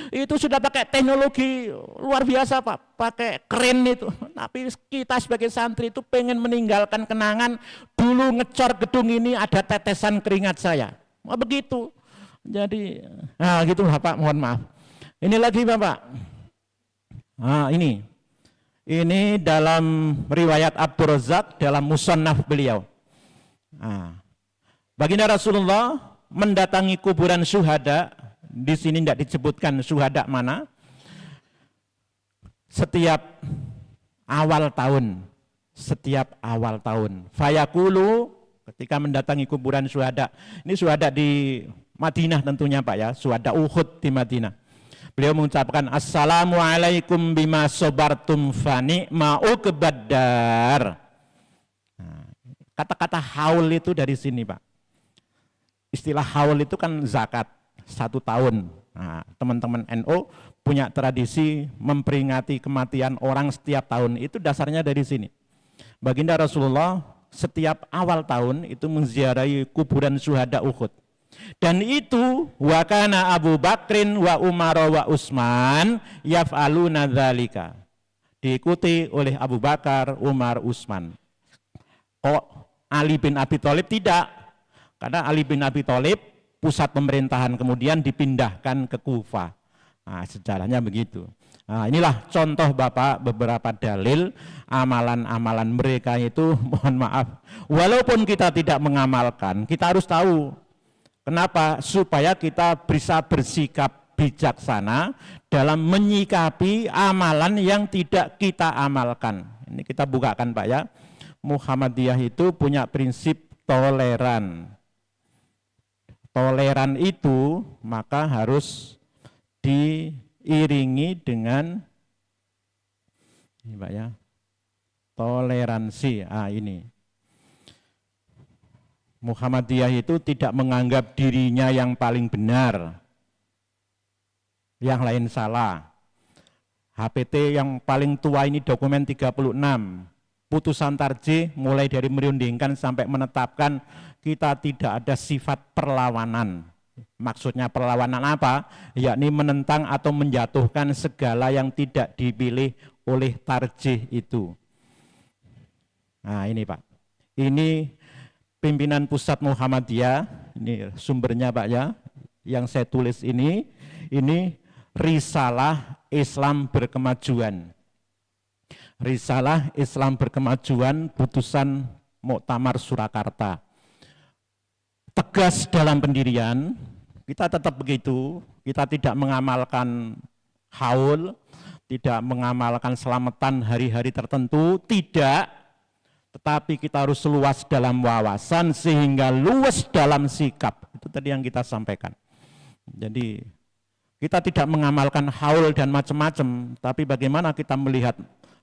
Itu sudah pakai teknologi luar biasa Pak, pakai keren itu. Tapi kita sebagai santri itu pengen meninggalkan kenangan, dulu ngecor gedung ini ada tetesan keringat saya. Wah, begitu. Jadi, nah gitu Bapak, mohon maaf. Ini lagi Bapak. Nah ini. Ini dalam riwayat Abdur Razak dalam Musannaf beliau. Nah, baginda Rasulullah mendatangi kuburan syuhada, di sini tidak disebutkan syuhada mana. Setiap awal tahun, fayaqulu, ketika mendatangi kuburan syuhada. Ini syuhada di Madinah tentunya Pak ya, syuhada Uhud di Madinah. Beliau mengucapkan assalamualaikum bima sobartum fani ma'uqbaddar. Kata-kata haul itu dari sini Pak. Istilah haul itu kan zakat 1 tahun. Nah, teman-teman NU punya tradisi memperingati kematian orang setiap tahun. Itu dasarnya dari sini. Baginda Rasulullah setiap awal tahun itu menziarahi kuburan syuhada Uhud. Dan itu wakana Abu Bakrin wa Umar wa Utsman yaf'aluna dzalika. Diikuti oleh Abu Bakar, Umar, Utsman. Kok Ali bin Abi Thalib tidak? Karena Ali bin Abi Thalib pusat pemerintahan kemudian dipindahkan ke Kufah. Nah, sejarahnya begitu. Nah, inilah contoh Bapak beberapa dalil amalan-amalan mereka itu, mohon maaf. Walaupun kita tidak mengamalkan, kita harus tahu. Kenapa? Supaya kita bisa bersikap bijaksana dalam menyikapi amalan yang tidak kita amalkan. Ini kita bukakan Pak ya. Muhammadiyah itu punya prinsip toleran. Toleran itu maka harus diiringi dengan ini Pak ya. Toleransi. Ini. Muhammadiyah itu tidak menganggap dirinya yang paling benar, yang lain salah. HPT yang paling tua ini dokumen 36, putusan tarjih mulai dari merundingkan sampai menetapkan kita tidak ada sifat perlawanan. Maksudnya perlawanan apa? Yakni menentang atau menjatuhkan segala yang tidak dipilih oleh tarjih itu. Nah ini Pak, ini pimpinan pusat Muhammadiyah, ini sumbernya Pak ya, yang saya tulis ini Risalah Islam Berkemajuan. Risalah Islam Berkemajuan, putusan Muktamar Surakarta. Tegas dalam pendirian, kita tetap begitu, kita tidak mengamalkan haul, tidak mengamalkan selamatan hari-hari tertentu, tidak. Tetapi kita harus luas dalam wawasan sehingga luas dalam sikap. Itu tadi yang kita sampaikan. Jadi kita tidak mengamalkan haul dan macam-macam, tapi bagaimana kita melihat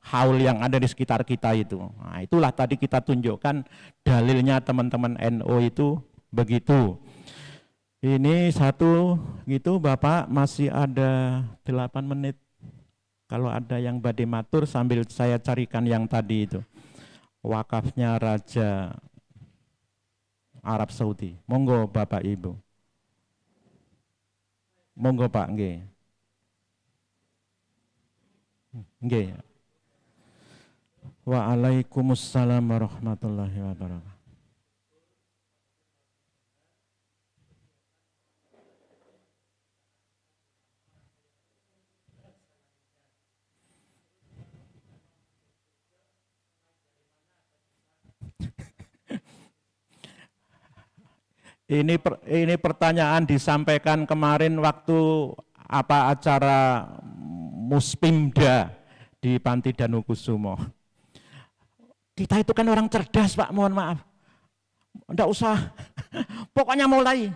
haul yang ada di sekitar kita itu. Nah, itulah tadi kita tunjukkan dalilnya teman-teman NU itu begitu. Ini satu gitu Bapak, masih ada 8 menit. Kalau ada yang badhe matur sambil saya carikan yang tadi itu. Wakafnya Raja Arab Saudi. Monggo Bapak Ibu. Monggo Pak, nggih. Nggih. Waalaikumsalam warahmatullahi wabarakatuh. Ini pertanyaan disampaikan kemarin waktu acara Muspimda di Panti Danukusumo. Kita itu kan orang cerdas Pak, mohon maaf. Enggak usah, pokoknya mulai.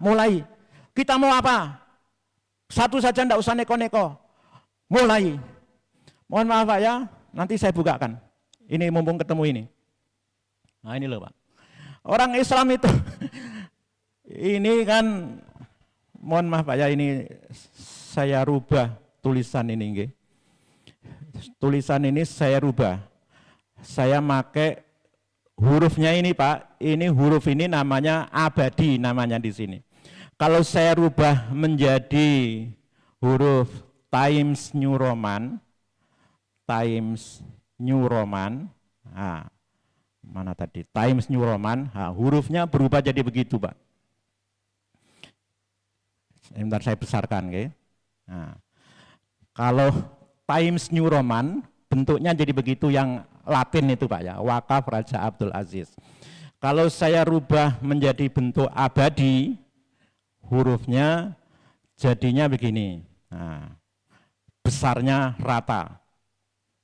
Mulai. Kita mau apa? Satu saja enggak usah neko-neko. Mulai. Mohon maaf Pak ya, nanti saya bukakan. Ini mumpung ketemu ini. Nah ini loh Pak. Orang Islam itu, ini kan, mohon maaf Pak ya, ini saya rubah tulisan ini, nggih. Tulisan ini saya rubah. Saya pakai hurufnya ini Pak, ini huruf ini namanya abadi namanya di sini. Kalau saya rubah menjadi huruf Times New Roman, nah, mana tadi? Times New Roman, hurufnya berubah jadi begitu Pak. Sebentar saya besarkan, okay? Nah, kalau Times New Roman bentuknya jadi begitu yang Latin itu Pak ya, Wakaf Raja Abdul Aziz. Kalau saya rubah menjadi bentuk abadi, hurufnya jadinya begini. Nah, besarnya rata.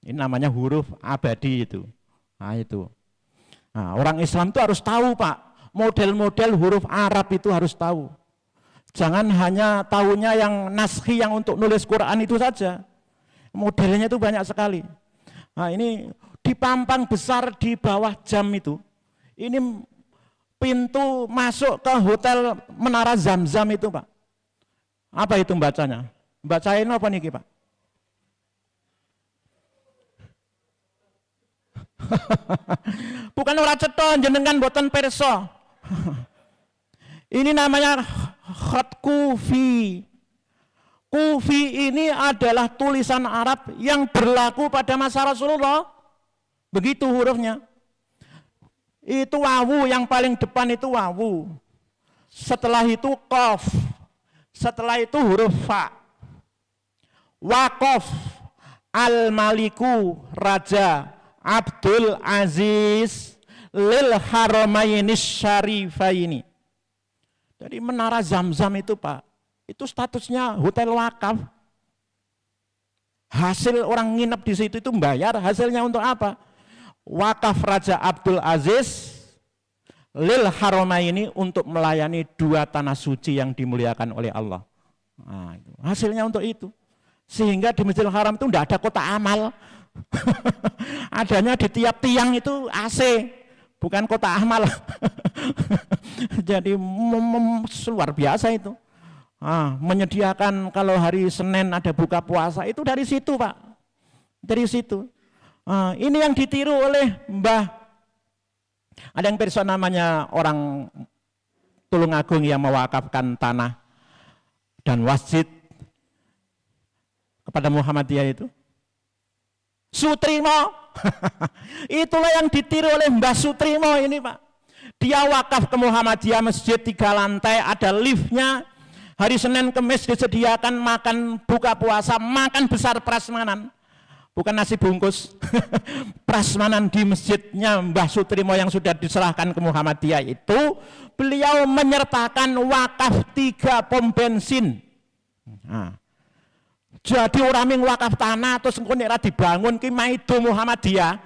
Ini namanya huruf abadi itu. Nah itu. Nah, orang Islam itu harus tahu Pak, model-model huruf Arab itu harus tahu. Jangan hanya tahunya yang naskhi yang untuk nulis Quran itu saja. Modelnya itu banyak sekali. Nah ini dipampang besar di bawah jam itu. Ini pintu masuk ke hotel Menara Zamzam itu Pak. Apa itu bacanya? Bacain apa nih Pak? Bukan ora cetha jenengan boten pirsa. Ini namanya khat kufi. Kufi ini adalah tulisan Arab yang berlaku pada masa Rasulullah. Begitu hurufnya. Itu wawu, yang paling depan itu wawu. Setelah itu qaf. Setelah itu huruf fa. Waqaf al-maliku raja Abdul Aziz lil Haramaini Syarifaini. Jadi Menara Zamzam itu Pak, itu statusnya hotel wakaf. Hasil orang nginep di situ itu membayar, hasilnya untuk apa? Wakaf Raja Abdul Aziz lil Haramaini untuk melayani dua tanah suci yang dimuliakan oleh Allah. Nah, itu. Hasilnya untuk itu. Sehingga di Masjidil Haram itu tidak ada kotak amal. Adanya di tiap tiang itu AC, bukan kotak amal. Jadi luar biasa itu. Menyediakan kalau hari Senin ada buka puasa itu dari situ Pak, dari situ. Ini yang ditiru oleh Mbah. Ada yang pirsa namanya orang Tulungagung yang mewakafkan tanah dan masjid kepada Muhammadiyah itu. Sutrimo. Itulah yang ditiru oleh Mbah Sutrimo ini Pak. Dia wakaf ke Muhammadiyah, masjid 3 lantai, ada liftnya. Hari Senin Kemis disediakan makan buka puasa, makan besar prasmanan. Bukan nasi bungkus. Prasmanan di masjidnya Mbah Sutrimo yang sudah diserahkan ke Muhammadiyah itu, beliau menyertakan wakaf 3 pom bensin. Jadi orang yang wakaf tanah terus engko nek dibangun ki maido Muhammadiyah.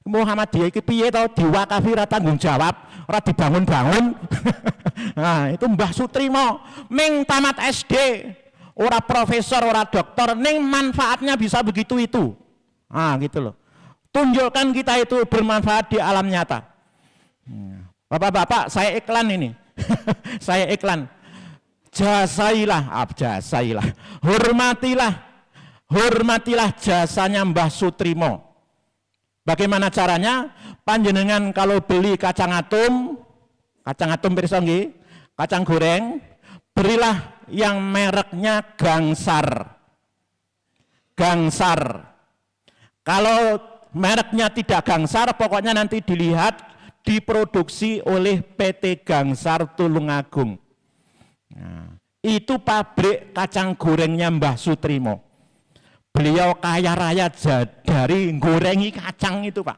Muhammadiyah iki piye to diwakafi ora tanggung jawab, ora dibangun-bangun. Nah, itu Mbah Sutrimo ming tamat SD, ora profesor, ora doktor, ning manfaatnya bisa begitu itu. Gitu loh. Tunjukkan kita itu bermanfaat di alam nyata. Bapak-bapak, saya iklan ini. Saya iklan. Jasailah, hormatilah jasanya Mbah Sutrimo. Bagaimana caranya? Panjenengan kalau beli kacang atom pirsa nggih, kacang goreng, berilah yang mereknya Gangsar. Gangsar. Kalau mereknya tidak Gangsar, pokoknya nanti dilihat diproduksi oleh PT Gangsar Tulungagung. Nah, itu pabrik kacang gorengnya Mbah Sutrimo. Beliau kaya raya dari gorengi kacang itu, Pak.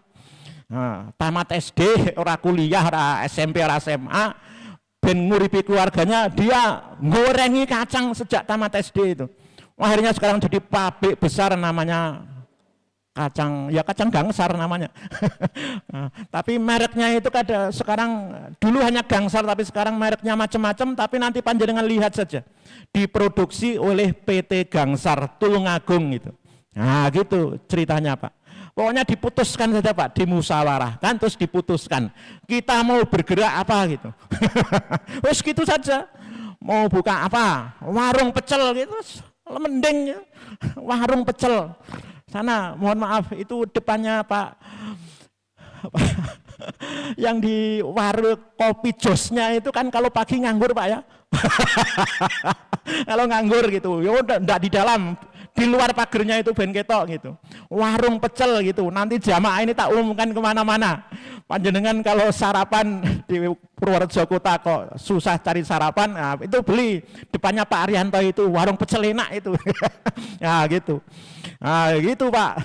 Nah, tamat SD, ora kuliah, ora SMP, ora SMA, ben nguripi keluarganya, dia gorengi kacang sejak tamat SD itu. Akhirnya sekarang jadi pabrik besar namanya kacang, ya kacang Gangsar namanya. Nah, tapi mereknya itu ada sekarang, dulu hanya Gangsar, tapi sekarang mereknya macam-macam, tapi nanti panjenengan lihat saja. Diproduksi oleh PT Gangsar Tulungagung itu. Nah gitu ceritanya Pak. Pokoknya diputuskan saja Pak, dimusyawarahkan terus diputuskan. Kita mau bergerak apa gitu. Terus gitu saja. Mau buka apa? Warung pecel gitu. Mending ya. Warung pecel. Sana mohon maaf itu depannya Pak yang di warung kopi josnya itu kan kalau pagi nganggur Pak ya. Kalau nganggur gitu, ya udah enggak di dalam, di luar pagernya itu ben ketok gitu. Warung pecel gitu, nanti jamaah ini tak umumkan kemana-mana. Panjenengan kalau sarapan di Purworejo Kota kok susah cari sarapan, nah, itu beli depannya Pak Arianto itu warung pecel enak itu. Ya gitu. Nah gitu Pak.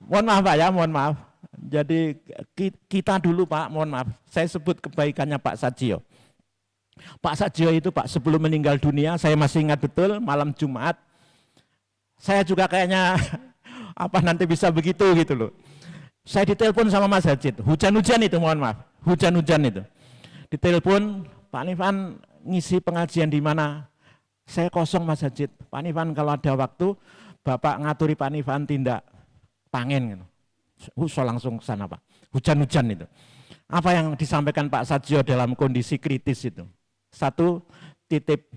Mohon maaf Pak ya, mohon maaf. Jadi kita dulu Pak, mohon maaf, saya sebut kebaikannya Pak Sajio. Pak Sajio itu Pak sebelum meninggal dunia, saya masih ingat betul malam Jumat, saya juga kayaknya apa nanti bisa begitu gitu loh. Saya ditelepon sama Mas Hajid, hujan-hujan itu mohon maaf, hujan-hujan itu. Ditelepon, Pak Nifan ngisi pengajian di mana? Saya kosong Mas Hajid, Pak Nifan kalau ada waktu, Bapak ngaturi Pak Nifan tindak pangen gitu. So langsung ke sana Pak, hujan-hujan itu. Apa yang disampaikan Pak Sajio dalam kondisi kritis itu? Satu, titip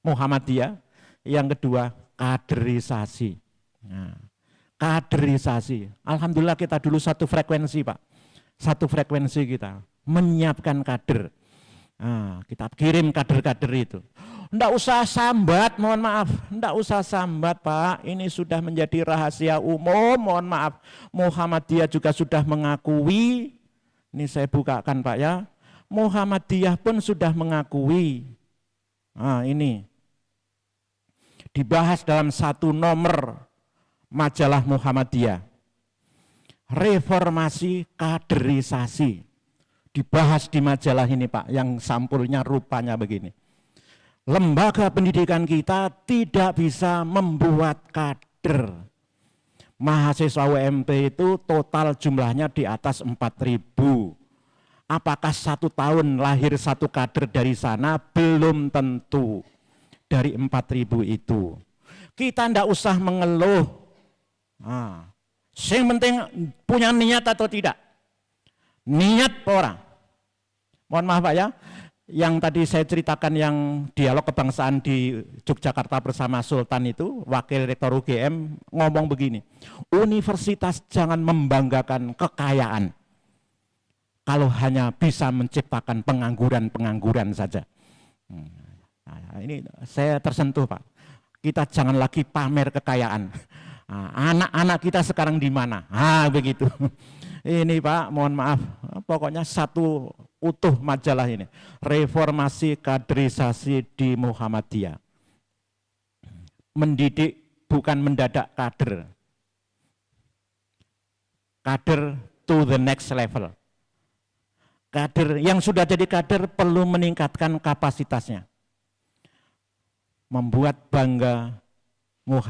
Muhammadiyah, yang kedua kaderisasi. Nah, kaderisasi. Alhamdulillah kita dulu satu frekuensi Pak, satu frekuensi kita menyiapkan kader. Nah, kita kirim kader-kader itu. Enggak usah sambat, mohon maaf, enggak usah sambat Pak, ini sudah menjadi rahasia umum, mohon maaf. Muhammadiyah juga sudah mengakui, ini saya bukakan Pak ya, Muhammadiyah pun sudah mengakui. Nah ini, dibahas dalam satu nomor majalah Muhammadiyah. Reformasi kaderisasi. Dibahas di majalah ini Pak, yang sampulnya rupanya begini. Lembaga pendidikan kita tidak bisa membuat kader. Mahasiswa UMT itu total jumlahnya di atas 4.000. Apakah 1 tahun lahir satu kader dari sana? Belum tentu. Dari 4.000 itu. Kita tidak usah mengeluh. Nah, yang penting punya niat atau tidak. Niat orang. Mohon maaf Pak ya. Yang tadi saya ceritakan yang dialog kebangsaan di Yogyakarta bersama Sultan itu, Wakil Rektor UGM ngomong begini, universitas jangan membanggakan kekayaan kalau hanya bisa menciptakan pengangguran-pengangguran saja. Nah, ini saya tersentuh Pak, kita jangan lagi pamer kekayaan. Anak-anak kita sekarang di mana? Begitu. Ini Pak, mohon maaf, pokoknya satu utuh majalah ini, reformasi kaderisasi di Muhammadiyah. Mendidik bukan mendadak kader. Kader to the next level. Kader yang sudah jadi kader perlu meningkatkan kapasitasnya. Membuat bangga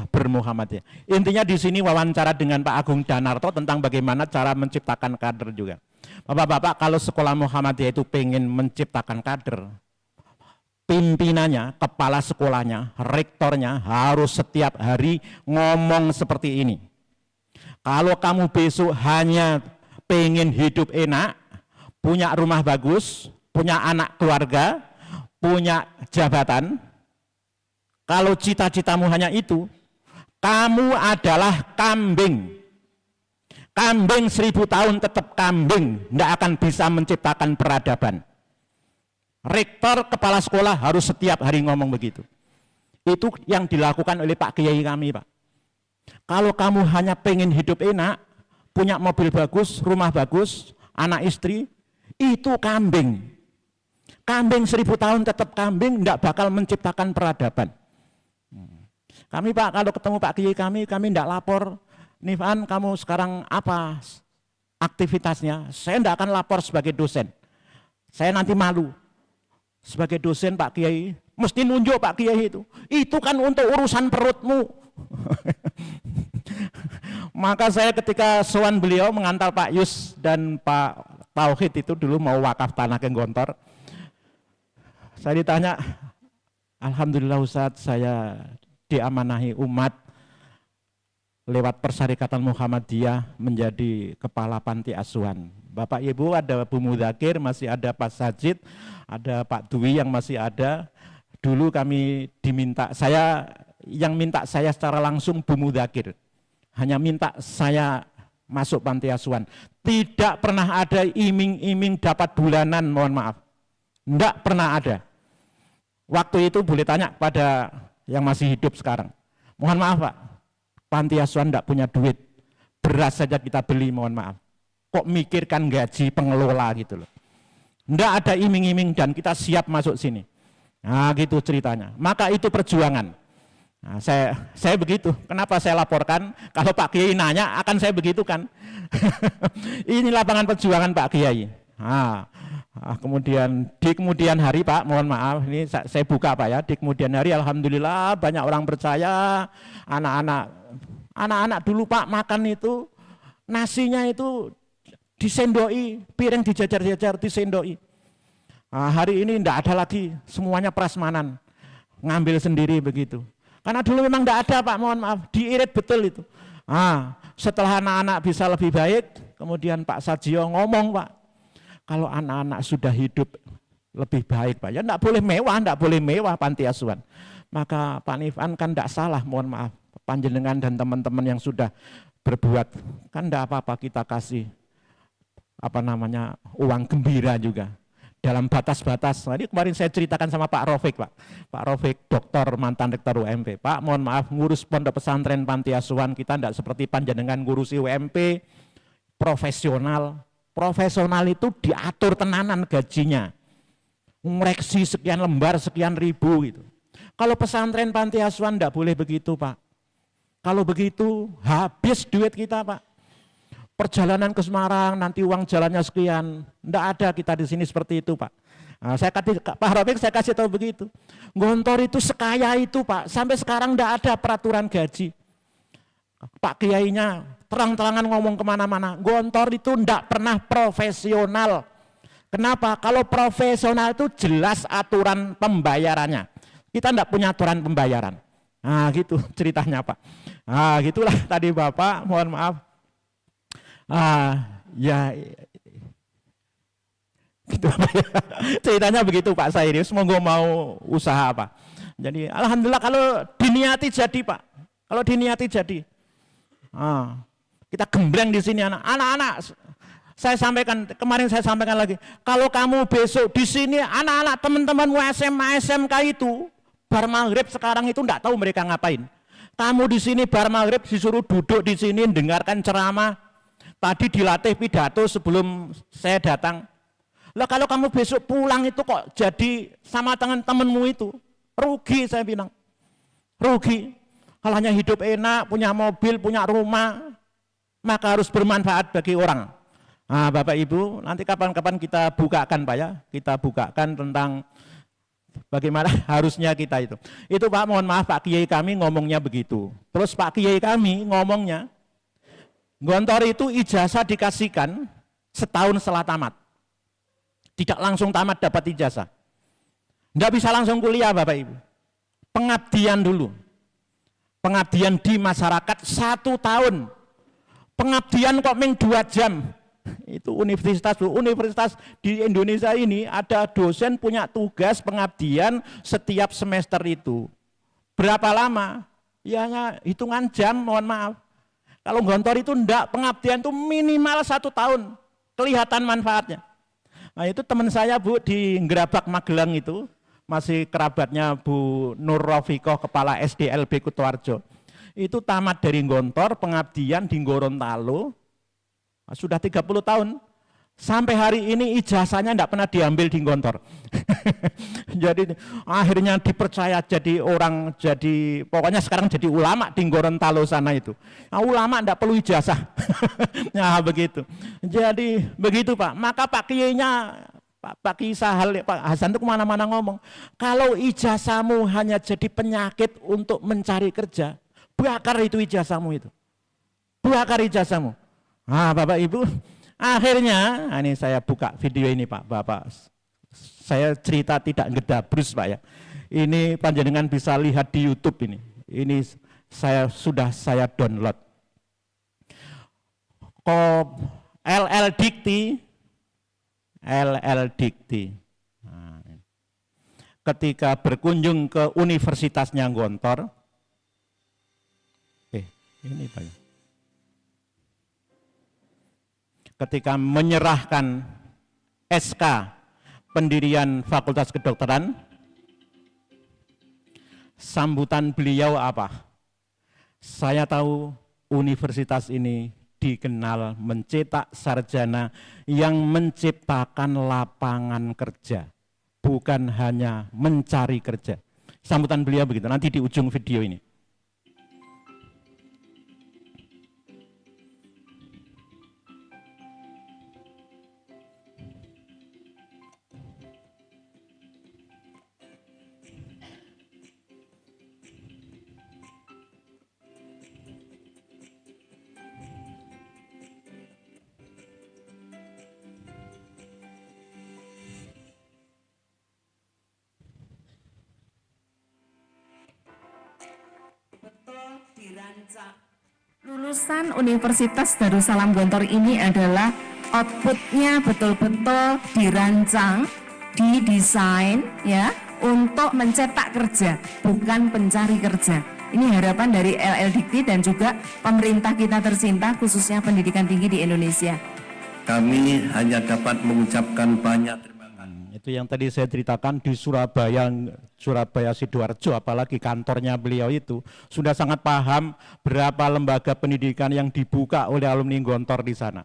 bermuhammadiyah. Intinya di sini wawancara dengan Pak Agung Danarto tentang bagaimana cara menciptakan kader juga. Bapak-bapak, kalau sekolah Muhammadiyah itu pengen menciptakan kader, pimpinannya, kepala sekolahnya, rektornya harus setiap hari ngomong seperti ini. Kalau kamu besok hanya pengen hidup enak, punya rumah bagus, punya anak keluarga, punya jabatan, kalau cita-citamu hanya itu, kamu adalah kambing. Kambing 1000 tahun tetap kambing, tidak akan bisa menciptakan peradaban. Rektor, kepala sekolah harus setiap hari ngomong begitu. Itu yang dilakukan oleh Pak Kiai kami, Pak. Kalau kamu hanya pengen hidup enak, punya mobil bagus, rumah bagus, anak istri, itu kambing. Kambing 1000 tahun tetap kambing, tidak bakal menciptakan peradaban. Kami Pak, kalau ketemu Pak Kiai kami tidak lapor, Nifan kamu sekarang apa aktivitasnya? Saya tidak akan lapor sebagai dosen. Saya nanti malu. Sebagai dosen Pak Kiai, mesti nunjuk Pak Kiai itu. Itu kan untuk urusan perutmu. Maka saya ketika sowan beliau mengantar Pak Yus dan Pak Tauhid itu dulu mau wakaf tanah ke Gontor. Saya ditanya, alhamdulillah Ustadz, saya diamanahi umat lewat Persyarikatan Muhammadiyah menjadi kepala panti asuhan. Bapak Ibu ada Bu Mudakir, masih ada Pak Sajid, ada Pak Dwi yang masih ada. Dulu kami diminta, yang minta saya secara langsung Bu Mudakir. Hanya minta saya masuk panti asuhan. Tidak pernah ada iming-iming dapat bulanan, mohon maaf. Tidak pernah ada. Waktu itu boleh tanya pada yang masih hidup sekarang. Mohon maaf Pak, panti asuhan tidak punya duit. Beras saja kita beli, mohon maaf. Kok mikirkan gaji pengelola gitu loh. Tidak ada iming-iming dan kita siap masuk sini. Nah gitu ceritanya. Maka itu perjuangan. Nah, saya begitu. Kenapa saya laporkan? Kalau Pak Kiai nanya akan saya begitu kan. Ini lapangan perjuangan Pak Kiai. Kemudian di kemudian hari Pak, mohon maaf ini saya buka Pak ya. Di kemudian hari alhamdulillah banyak orang percaya. Anak-anak dulu Pak makan itu nasinya itu disendoi, piring dijajar-jajar disendoi. Hari ini tidak ada lagi, semuanya prasmanan, ngambil sendiri begitu. Karena dulu memang tidak ada Pak, mohon maaf, diirit betul itu. Setelah anak-anak bisa lebih baik, kemudian Pak Sajio ngomong Pak, kalau anak-anak sudah hidup lebih baik Pak, ya tidak boleh mewah panti asuhan. Maka Pak Nifan kan tidak salah, mohon maaf, panjenengan dan teman-teman yang sudah berbuat, kan tidak apa-apa kita kasih uang gembira juga dalam batas-batas. Tadi kemarin saya ceritakan sama Pak Rofik Pak. Pak Rofik doktor mantan rektor UMP. Pak mohon maaf ngurus pondok pesantren panti asuhan kita tidak seperti panjenengan ngurusi UMP profesional. Profesional itu diatur tenanan gajinya. Ngoreksi sekian lembar sekian ribu gitu. Kalau pesantren panti asuhan tidak boleh begitu Pak. Kalau begitu habis duit kita Pak. Perjalanan ke Semarang nanti uang jalannya sekian, tidak ada kita di sini seperti itu Pak. Pak Rofik saya kasih tahu begitu. Gontor itu sekaya itu Pak, sampai sekarang tidak ada peraturan gaji. Pak Kiainya terang-terangan ngomong kemana-mana, Gontor itu tidak pernah profesional. Kenapa? Kalau profesional itu jelas aturan pembayarannya. Kita tidak punya aturan pembayaran. Nah gitu ceritanya Pak. Nah gitulah tadi Bapak, mohon maaf. Ya gitu ceritanya begitu Pak Sairi, semoga mau usaha Pak. Jadi alhamdulillah kalau diniati jadi Pak, kalau diniati jadi. Kita gembleng di sini anak-anak. Saya sampaikan kemarin, saya sampaikan lagi, kalau kamu besok di sini anak-anak teman-temanmu SMA SMK itu bar maghrib sekarang itu enggak tahu mereka ngapain. Kamu di sini bar maghrib disuruh duduk di sini dengarkan ceramah. Tadi dilatih pidato sebelum saya datang. Lah kalau kamu besok pulang itu kok jadi sama dengan temanmu itu, rugi saya bilang. Rugi. Kalau hanya hidup enak, punya mobil, punya rumah, maka harus bermanfaat bagi orang. Bapak Ibu, nanti kapan-kapan kita bukakan Pak ya, kita bukakan tentang bagaimana harusnya kita itu. Itu Pak, mohon maaf Pak Kiai kami ngomongnya begitu. Terus Pak Kiai kami ngomongnya, Gontor itu ijazah dikasihkan setahun setelah tamat. Tidak langsung tamat dapat ijazah. Tidak bisa langsung kuliah Bapak Ibu. Pengabdian dulu. Pengabdian di masyarakat 1 tahun. Pengabdian kok 2 jam. Itu universitas di Indonesia ini ada dosen punya tugas pengabdian setiap semester itu. Berapa lama? Ya hanya hitungan jam, mohon maaf. Kalau Gontor itu enggak, pengabdian itu minimal 1 tahun, kelihatan manfaatnya. Nah itu teman saya Bu di Gerabak Magelang itu, masih kerabatnya Bu Nur Rofikoh, Kepala SDLB Kutoarjo. Itu tamat dari Gontor, pengabdian di Gorontalo, sudah 30 tahun. Sampai hari ini ijazahnya tidak pernah diambil di Gontor. Jadi akhirnya dipercaya jadi orang, jadi pokoknya sekarang jadi ulama di Gorontalo sana itu. Nah, ulama tidak perlu ijazah. Nah begitu. Jadi begitu Pak. Maka Pak Kiainya, Pak Kiai Sahal, Pak Hasan itu kemana-mana ngomong, kalau ijazahmu hanya jadi penyakit untuk mencari kerja, bakar itu ijazahmu itu. Bakar ijazahmu. Nah Bapak Ibu, akhirnya, ini saya buka video ini Pak, Bapak. Saya cerita tidak ngedabrus Pak ya. Ini panjenengan bisa lihat di YouTube ini. Ini sudah saya download. LL Dikti. Nah, ketika berkunjung ke Universitasnya Gontor, ini Pak ya. Ketika menyerahkan SK pendirian Fakultas Kedokteran, sambutan beliau apa? Saya tahu universitas ini dikenal mencetak sarjana yang menciptakan lapangan kerja, bukan hanya mencari kerja. Sambutan beliau begitu, nanti di ujung video ini. Lulusan Universitas Darussalam Gontor ini adalah outputnya betul-betul dirancang, didesain ya untuk mencetak kerja, bukan pencari kerja. Ini harapan dari LL Dikti dan juga pemerintah kita tercinta khususnya pendidikan tinggi di Indonesia. Kami hanya dapat mengucapkan banyak terima kasih. Itu yang tadi saya ceritakan di Surabaya Sidoarjo, apalagi kantornya beliau itu sudah sangat paham berapa lembaga pendidikan yang dibuka oleh alumni Gontor di sana.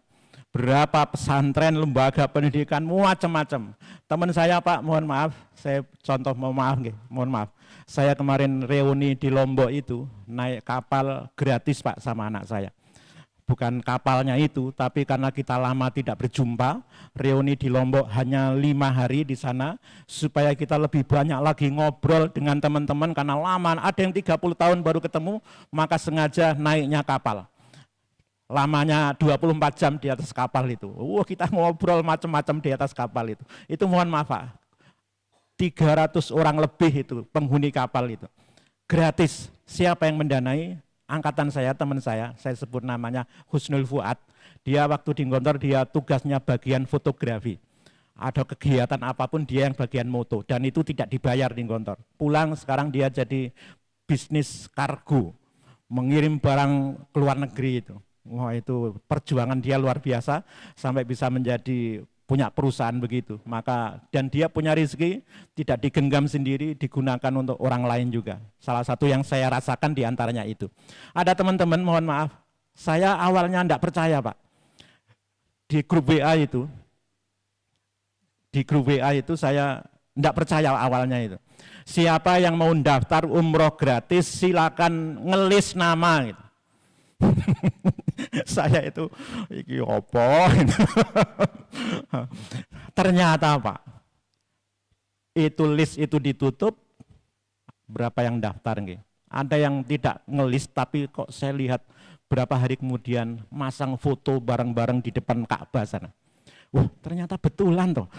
Berapa pesantren, lembaga pendidikan, macam-macam. Teman saya Pak, mohon maaf, saya contoh mohon maaf. Saya kemarin reuni di Lombok itu naik kapal gratis Pak sama anak saya. Bukan kapalnya itu, tapi karena kita lama tidak berjumpa, reuni di Lombok hanya 5 hari di sana, supaya kita lebih banyak lagi ngobrol dengan teman-teman, karena lama, ada yang 30 tahun baru ketemu, maka sengaja naiknya kapal. Lamanya 24 jam di atas kapal itu. Kita ngobrol macam-macam di atas kapal itu. Itu mohon maaf Pak, 300 orang lebih itu penghuni kapal itu. Gratis, siapa yang mendanai? Angkatan saya, teman saya sebut namanya Husnul Fuad. Dia waktu di Gontor, dia tugasnya bagian fotografi. Ada kegiatan apapun dia yang bagian moto, dan itu tidak dibayar di Gontor. Pulang sekarang dia jadi bisnis kargo, mengirim barang ke luar negeri itu. Wah itu perjuangan dia luar biasa sampai bisa menjadi punya perusahaan begitu. Maka dan dia punya rezeki tidak digenggam sendiri, digunakan untuk orang lain juga. Salah satu yang saya rasakan diantaranya itu. Ada teman-teman, mohon maaf, saya awalnya tidak percaya Pak. Di grup WA itu saya tidak percaya awalnya itu. Siapa yang mau daftar umroh gratis silakan ngelis nama gitu. Saya itu iki opo ternyata Pak itu list itu ditutup, berapa yang daftar nggih. Ada yang tidak ngelis tapi kok saya lihat berapa hari kemudian masang foto bareng-bareng di depan Ka'bah sana. Ternyata betulan toh.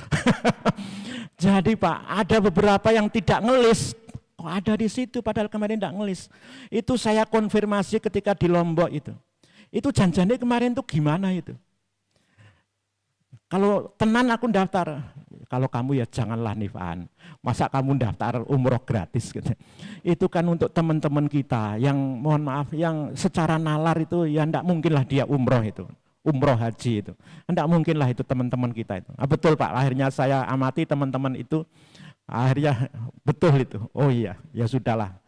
Jadi Pak ada beberapa yang tidak ngelis. Kok ada di situ padahal kemarin tidak ngelis. Itu saya konfirmasi ketika di Lombok itu. Itu janjinya kemarin tuh gimana itu? Kalau tenan aku daftar. Kalau kamu ya janganlah Nifan. Masa kamu daftar umroh gratis gitu. Itu kan untuk teman-teman kita yang mohon maaf yang secara nalar itu ya enggak mungkinlah dia umroh itu. Umroh haji itu. Enggak mungkinlah itu teman-teman kita itu. Betul Pak, akhirnya saya amati teman-teman itu Akhirnya betul itu. Oh iya, ya sudahlah.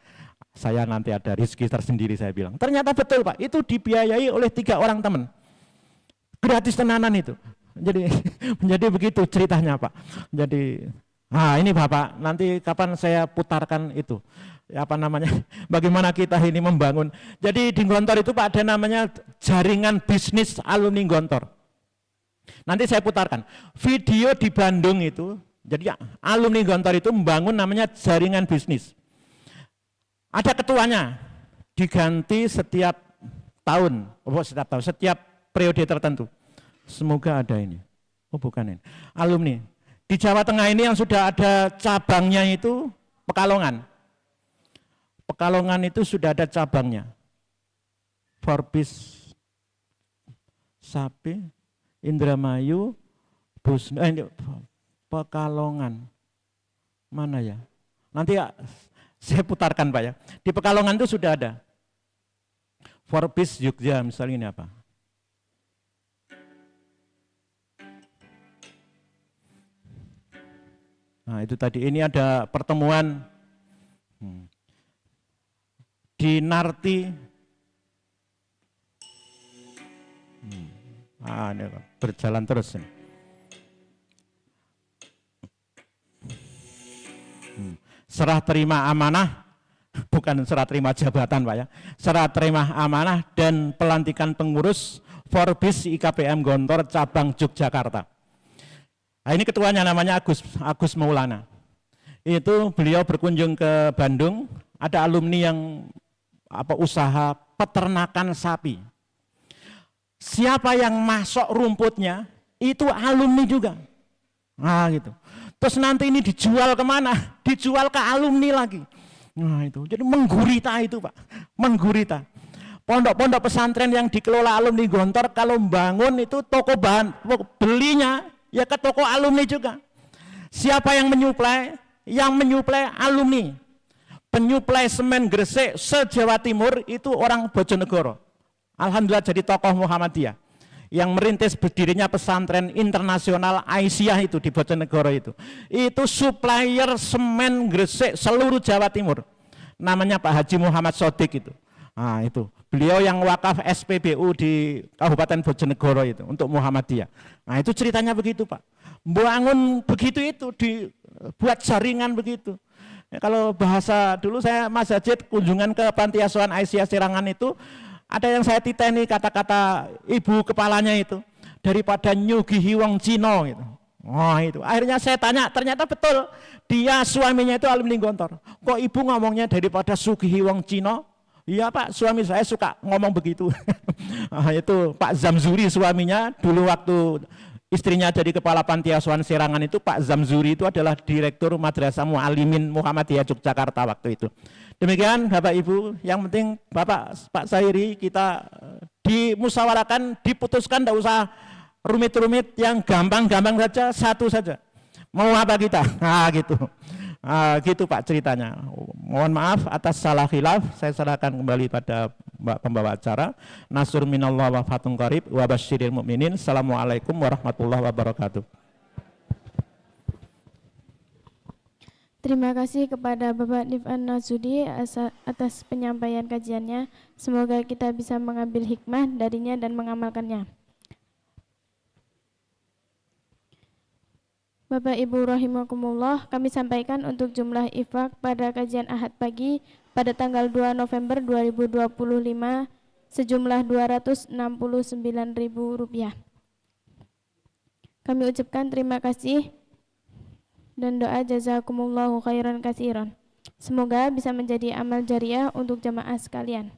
Saya nanti ada rezeki tersendiri, saya bilang. Ternyata betul Pak, itu dibiayai oleh 3 orang teman. Gratis tenanan itu. Jadi menjadi begitu ceritanya Pak. Jadi, nah ini Bapak, nanti kapan saya putarkan itu. Apa namanya, bagaimana kita ini membangun. Jadi di Gontor itu Pak ada namanya jaringan bisnis alumni Gontor. Nanti saya putarkan video di Bandung itu. Jadi alumni Gontor itu membangun namanya jaringan bisnis. Ada ketuanya, diganti setiap tahun, setiap periode tertentu. Semoga ada ini. Oh bukan ini, alumni. Di Jawa Tengah ini yang sudah ada cabangnya itu Pekalongan. Pekalongan itu sudah ada cabangnya. Forbis, Sapi, Indramayu, Pekalongan. Mana ya? Nanti ya, saya putarkan Pak ya. Di Pekalongan itu sudah ada. Forbis Jogja misalnya ini apa? Nah itu tadi, ini ada pertemuan di Narti. Ini berjalan terus ini. Serah terima amanah, bukan serah terima jabatan Pak ya, serah terima amanah dan pelantikan pengurus Forbis IKPM Gontor cabang Yogyakarta. Nah, ini ketuanya namanya Agus Maulana. Itu beliau berkunjung ke Bandung, ada alumni yang usaha peternakan sapi. Siapa yang masuk rumputnya itu alumni juga. Nah gitu. Terus nanti ini dijual kemana? Dijual ke alumni lagi. Nah itu, jadi menggurita itu Pak, menggurita. Pondok-pondok pesantren yang dikelola alumni Gontor kalau membangun itu toko bahan, belinya ya ke toko alumni juga. Siapa yang menyuplai? Yang menyuplai alumni. Penyuplai semen Gresik se-Jawa Timur itu orang Bojonegoro. Alhamdulillah jadi tokoh Muhammadiyah. Yang merintis berdirinya pesantren internasional Aisyah itu di Bojonegoro itu. Itu supplier semen Gresik seluruh Jawa Timur. Namanya Pak Haji Muhammad Sodik itu. Nah itu, beliau yang wakaf SPBU di Kabupaten Bojonegoro itu untuk Muhammadiyah. Nah itu ceritanya begitu Pak. Bangun begitu itu, dibuat jaringan begitu. Ya, kalau bahasa dulu saya Mas Hajid kunjungan ke Panti Asuhan Aisyah Serangan itu, ada yang saya titeni kata-kata ibu kepalanya itu, daripada nyugihi wong Cino gitu. Oh itu, akhirnya saya tanya, ternyata betul, dia suaminya itu alumni Gontor. Kok ibu ngomongnya daripada sugihi wong Cino? Iya Pak, suami saya suka ngomong begitu. Itu Pak Zamzuri suaminya, dulu waktu istrinya jadi kepala Panti Asuhan Serangan itu, Pak Zamzuri itu adalah Direktur Madrasah Mu'alimin Muhammadiyah Yogyakarta waktu itu. Demikian Bapak Ibu, yang penting Bapak Pak Sairi kita dimusyawarahkan, diputuskan, tidak usah rumit-rumit, yang gampang-gampang saja, satu saja. Mau apa kita? Nah gitu. Gitu Pak ceritanya. Mohon maaf atas salah khilaf, saya serahkan kembali pada Mbak pembawa acara. Nasrun minallah wa fatun qarib wa basyiril mu'minin. Assalamualaikum warahmatullahi wabarakatuh. Terima kasih kepada Bapak Nif'an Nasudi atas penyampaian kajiannya. Semoga kita bisa mengambil hikmah darinya dan mengamalkannya. Bapak Ibu rahimakumullah, kami sampaikan untuk jumlah infak pada kajian Ahad pagi pada tanggal 2 November 2025 sejumlah Rp269.000. Kami ucapkan terima kasih dan doa jazakumullahu khairan katsiran. Semoga bisa menjadi amal jariah untuk jamaah sekalian.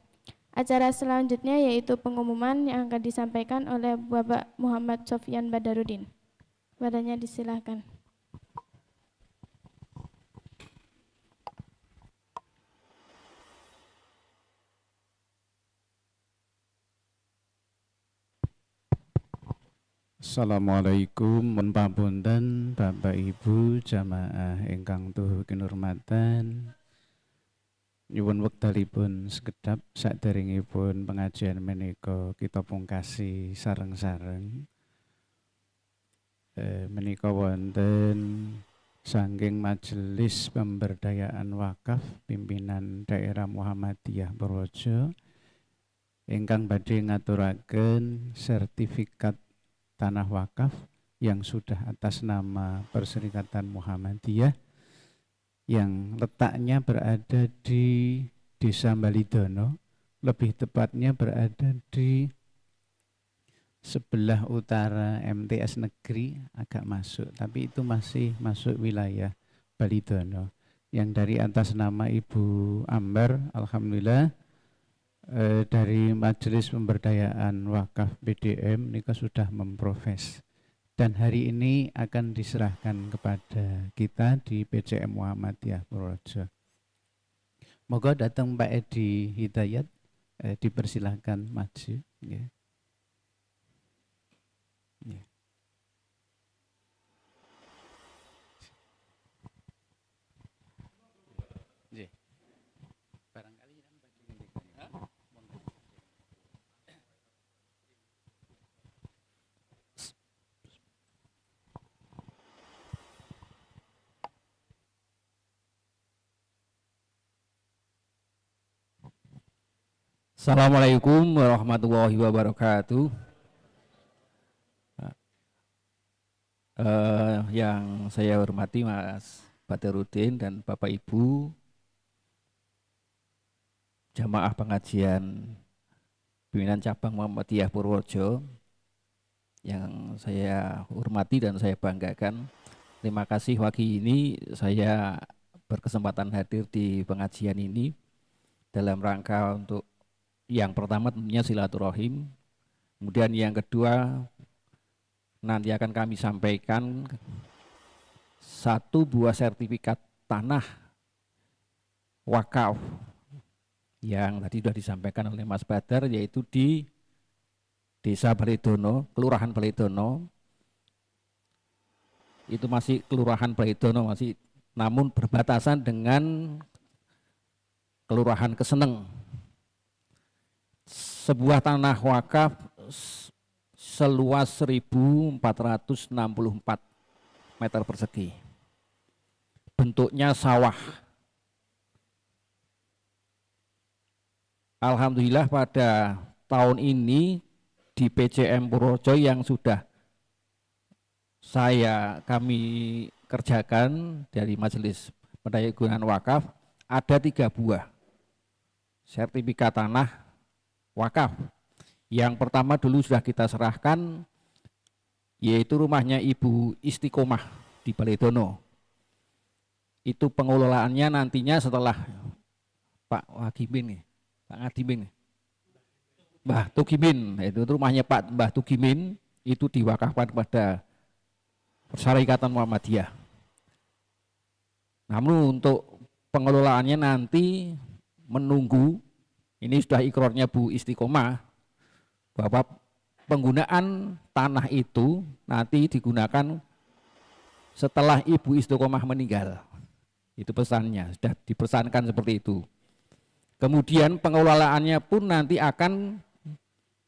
Acara selanjutnya yaitu pengumuman yang akan disampaikan oleh Bapak Muhammad Sofyan Badarudin. Badannya disilahkan. Assalamualaikum munpapunten Bapak Ibu jamaah ingkang tuhu kinurmatan. Nyuwun wekdalipun sekedap saderengipun pengajian menika kita pungkasi sareng-sareng. Menika wonten saking Majelis Pemberdayaan Wakaf Pimpinan Daerah Muhammadiyah Purworejo ingkang badhe ngaturaken sertifikat tanah wakaf yang sudah atas nama Perserikatan Muhammadiyah yang letaknya berada di Desa Balidono, lebih tepatnya berada di sebelah utara MTS Negeri, agak masuk, tapi itu masih masuk wilayah Balidono. Yang dari atas nama Ibu Ambar, alhamdulillah dari Majelis Pemberdayaan Wakaf BDM ini sudah memproses. Dan hari ini akan diserahkan kepada kita di PCM Muhammadiyah Purworejo. Moga datang Pak Edi Hidayat, dipersilahkan maju. Ya. Ya. Ya. Barangkali kan Assalamualaikum warahmatullahi wabarakatuh. Yang saya hormati Mas Badarudin dan Bapak Ibu jamaah pengajian pimpinan cabang Muhammadiyah Purworejo yang saya hormati dan saya banggakan. Terima kasih pagi ini saya berkesempatan hadir di pengajian ini dalam rangka untuk yang pertama tentunya silaturahim, kemudian yang kedua nanti akan kami sampaikan satu buah sertifikat tanah wakaf yang tadi sudah disampaikan oleh Mas Badar, yaitu di Desa Balidono, Kelurahan Balidono. Itu masih Kelurahan Balidono, masih namun berbatasan dengan Kelurahan Keseneng. Sebuah tanah wakaf seluas 1.464 meter persegi. Bentuknya sawah. Alhamdulillah pada tahun ini di PCM Purworejo yang sudah kami kerjakan dari Majelis Pendayagunaan Wakaf ada 3 buah sertifikat tanah wakaf. Yang pertama dulu sudah kita serahkan, yaitu rumahnya Ibu Istiqomah di Balidono. Itu pengelolaannya nantinya setelah Pak Wagimin, Pak Ngadimin, Mbah Tugimin, itu rumahnya Pak Mbah Tugimin itu diwakafkan kepada Perserikatan Muhammadiyah. Namun untuk pengelolaannya nanti menunggu, ini sudah ikrarnya Bu Istiqomah bahwa penggunaan tanah itu nanti digunakan setelah Ibu Istiqomah meninggal. Itu pesannya, sudah dipesankan seperti itu. Kemudian pengelolaannya pun nanti akan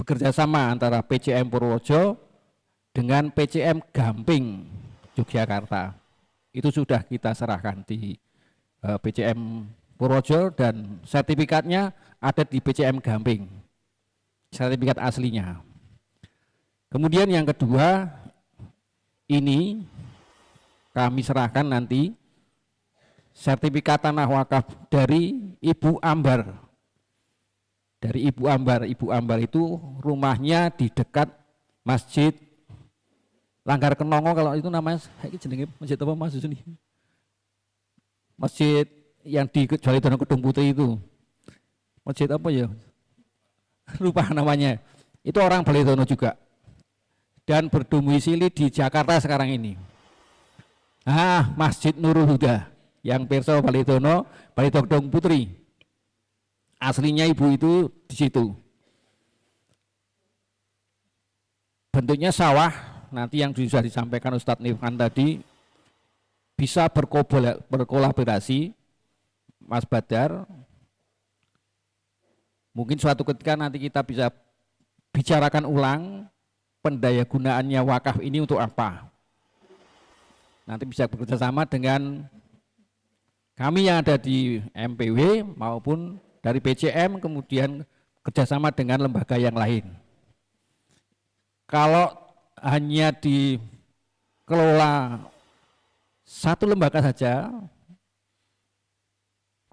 bekerja sama antara PCM Purworejo dengan PCM Gamping Yogyakarta. Itu sudah kita serahkan di PCM Purworejo dan sertifikatnya ada di PCM Gamping, sertifikat aslinya. Kemudian yang kedua, ini kami serahkan nanti sertifikat tanah wakaf dari Ibu Ambar. Dari Ibu Ambar. Ibu Ambar itu rumahnya di dekat Masjid Langgar Kenongo, kalau itu namanya, jenenge masjid apa Mas ini? Masjid yang di Balidono Kedung Putih itu. Masjid apa ya? Lupa namanya. Itu orang Balidono juga. Dan berdomisili di Jakarta sekarang ini. Masjid Nurul Huda yang Pirsa Balidono Kedung Putri. Aslinya ibu itu di situ. Bentuknya sawah, nanti yang sudah disampaikan Ustadz Nifkan tadi, bisa berkolaborasi Mas Badar. Mungkin suatu ketika nanti kita bisa bicarakan ulang pendayagunaannya wakaf ini untuk apa. nanti bisa bekerja sama dengan kami yang ada di MPW maupun dari PCM, kemudian kerjasama dengan lembaga yang lain. Kalau hanya dikelola satu lembaga saja,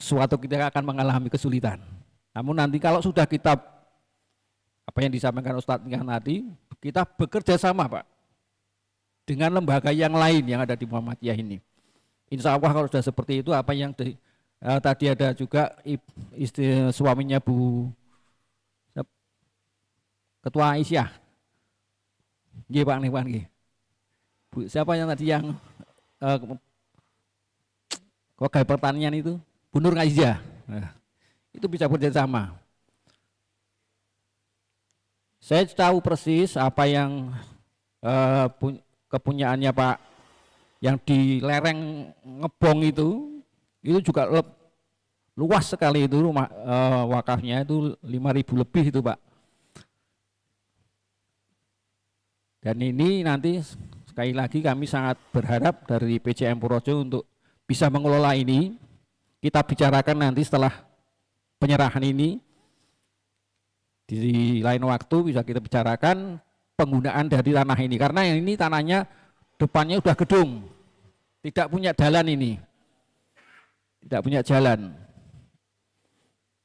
suatu kita akan mengalami kesulitan. Namun nanti kalau sudah kita, apa yang disampaikan Ustadz tadi, kita bekerja sama Pak, dengan lembaga yang lain yang ada di Muhammadiyah ini. Insya Allah kalau sudah seperti itu, apa yang tadi ada juga istri suaminya Bu Ketua Aisyah, nggih Pak Nihwan nggih. Bu siapa yang tadi yang Kogai Pertanian itu, Bu Nur Aisyah, itu bisa bekerjasama. Saya tahu persis apa yang kepunyaannya Pak yang di lereng Ngebong itu juga luas sekali itu rumah wakafnya itu 5.000 lebih itu Pak. Dan ini nanti sekali lagi kami sangat berharap dari PCM Purworejo untuk bisa mengelola ini. Kita bicarakan nanti setelah penyerahan ini di lain waktu bisa kita bicarakan penggunaan dari tanah ini, karena yang ini tanahnya depannya udah gedung, tidak punya jalan ini, tidak punya jalan,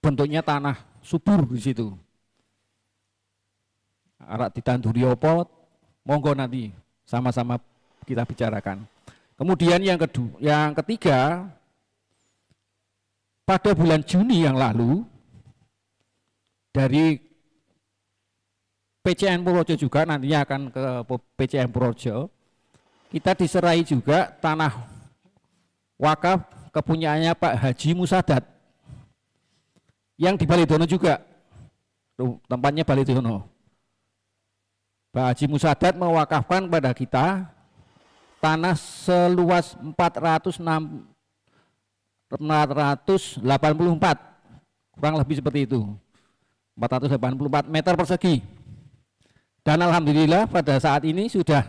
bentuknya tanah subur di situ. Arak ditanduri opo, monggo nanti sama-sama kita bicarakan. Kemudian yang ketiga, pada bulan Juni yang lalu dari PCM Purworejo juga nantinya akan ke PCM Purworejo, kita diserai juga tanah wakaf kepunyaannya Pak Haji Musadat yang di Balidono juga. Tempatnya Balidono. Pak Haji Musadat mewakafkan kepada kita tanah seluas 484, kurang lebih seperti itu, 484 meter persegi. Dan alhamdulillah pada saat ini sudah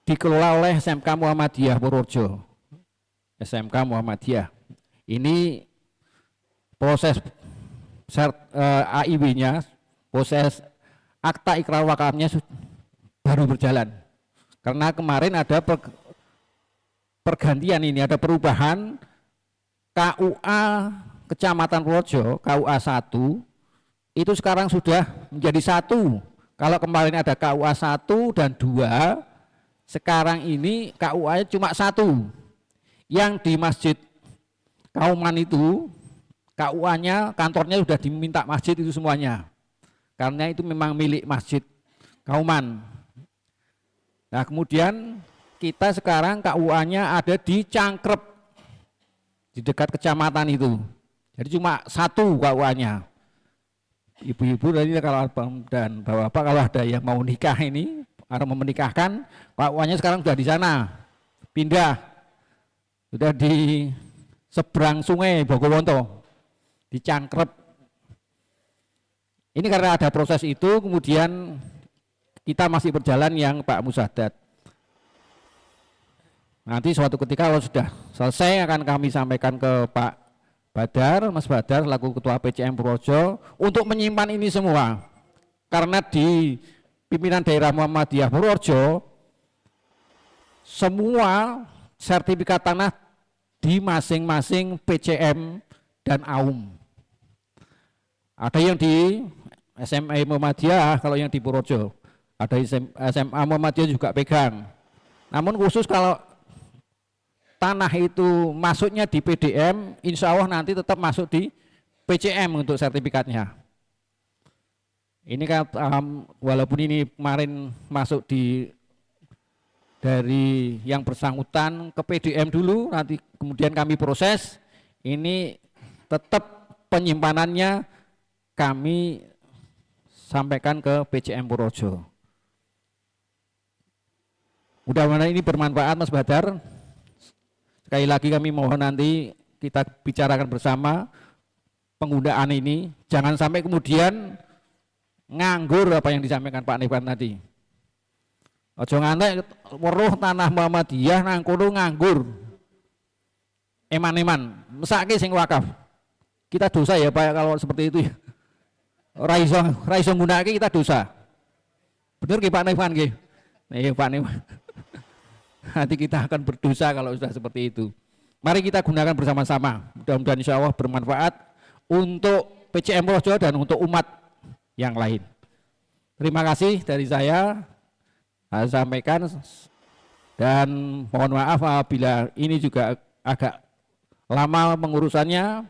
dikelola oleh SMK Muhammadiyah Purworejo. SMK Muhammadiyah. Ini proses AIW-nya, proses akta ikrar wakafnya baru berjalan. Karena kemarin ada pergantian ini, ada perubahan KUA Kecamatan Purworejo, KUA 1, itu sekarang sudah menjadi 1. Kalau kemarin ada KUA 1 dan 2, sekarang ini KUA-nya cuma 1. Yang di Masjid Kauman itu, KUA-nya, kantornya sudah diminta masjid itu semuanya. Karena itu memang milik Masjid Kauman. Nah kemudian kita sekarang KUA-nya ada di Cangkrep, di dekat kecamatan itu. Jadi cuma 1 KUA-nya. Ibu-ibu tadi kalau dan bapak-bapak kalau ada yang mau nikah ini atau mau menikahkan, KUA-nya sekarang sudah di sana, pindah, sudah di seberang sungai Bogowonto, di Cangkrep. Ini karena ada proses itu, kemudian kita masih berjalan yang Pak Musadat. Nanti suatu ketika kalau sudah selesai akan kami sampaikan ke Pak Badar, Mas Badar selaku Ketua PCM Purworejo untuk menyimpan ini semua. Karena di pimpinan daerah Muhammadiyah Purworejo semua sertifikat tanah di masing-masing PCM dan AUM. Ada yang di SMA Muhammadiyah, kalau yang di Purworejo ada SMA Muhammadiyah juga pegang. Namun khusus kalau tanah itu masuknya di PDM, insya Allah nanti tetap masuk di PCM untuk sertifikatnya. Ini kan walaupun ini kemarin masuk dari yang bersangkutan ke PDM dulu, nanti kemudian kami proses, ini tetap penyimpanannya kami sampaikan ke PCM Purworejo. Mudah-mudahan ini bermanfaat Mas Badar. Sekali lagi kami mohon nanti kita bicarakan bersama penggunaan ini, jangan sampai kemudian nganggur apa yang disampaikan Pak Nifan tadi. Aja ngantek weruh tanah Muhammadiyah nang kono nganggur. Eman-eman, mesake sing wakaf. Kita dosa ya Pak kalau seperti itu ya. Ora iso nggunakake kita dosa. Bener nggih Pak Nevan nggih? Nggih Pak Nevan. Nanti kita akan berdosa kalau sudah seperti itu. Mari kita gunakan bersama-sama. Mudah-mudahan insya Allah bermanfaat untuk PCM Projo dan untuk umat yang lain. Terima kasih dari saya sampaikan dan mohon maaf apabila ini juga agak lama pengurusannya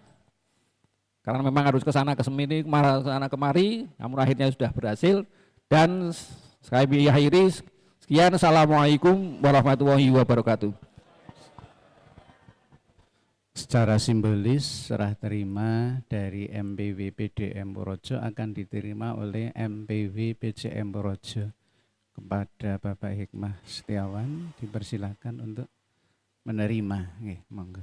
karena memang harus ke sana ke sini sana kemari, namun akhirnya sudah berhasil. Dan sekali akhiri sekian, assalamualaikum warahmatullahi wabarakatuh. Secara simbolis serah terima dari MPW PDM Purworejo akan diterima oleh MPW PCM Purworejo. Kepada Bapak Hikmah Setiawan dipersilakan untuk menerima. Nggih, monggo.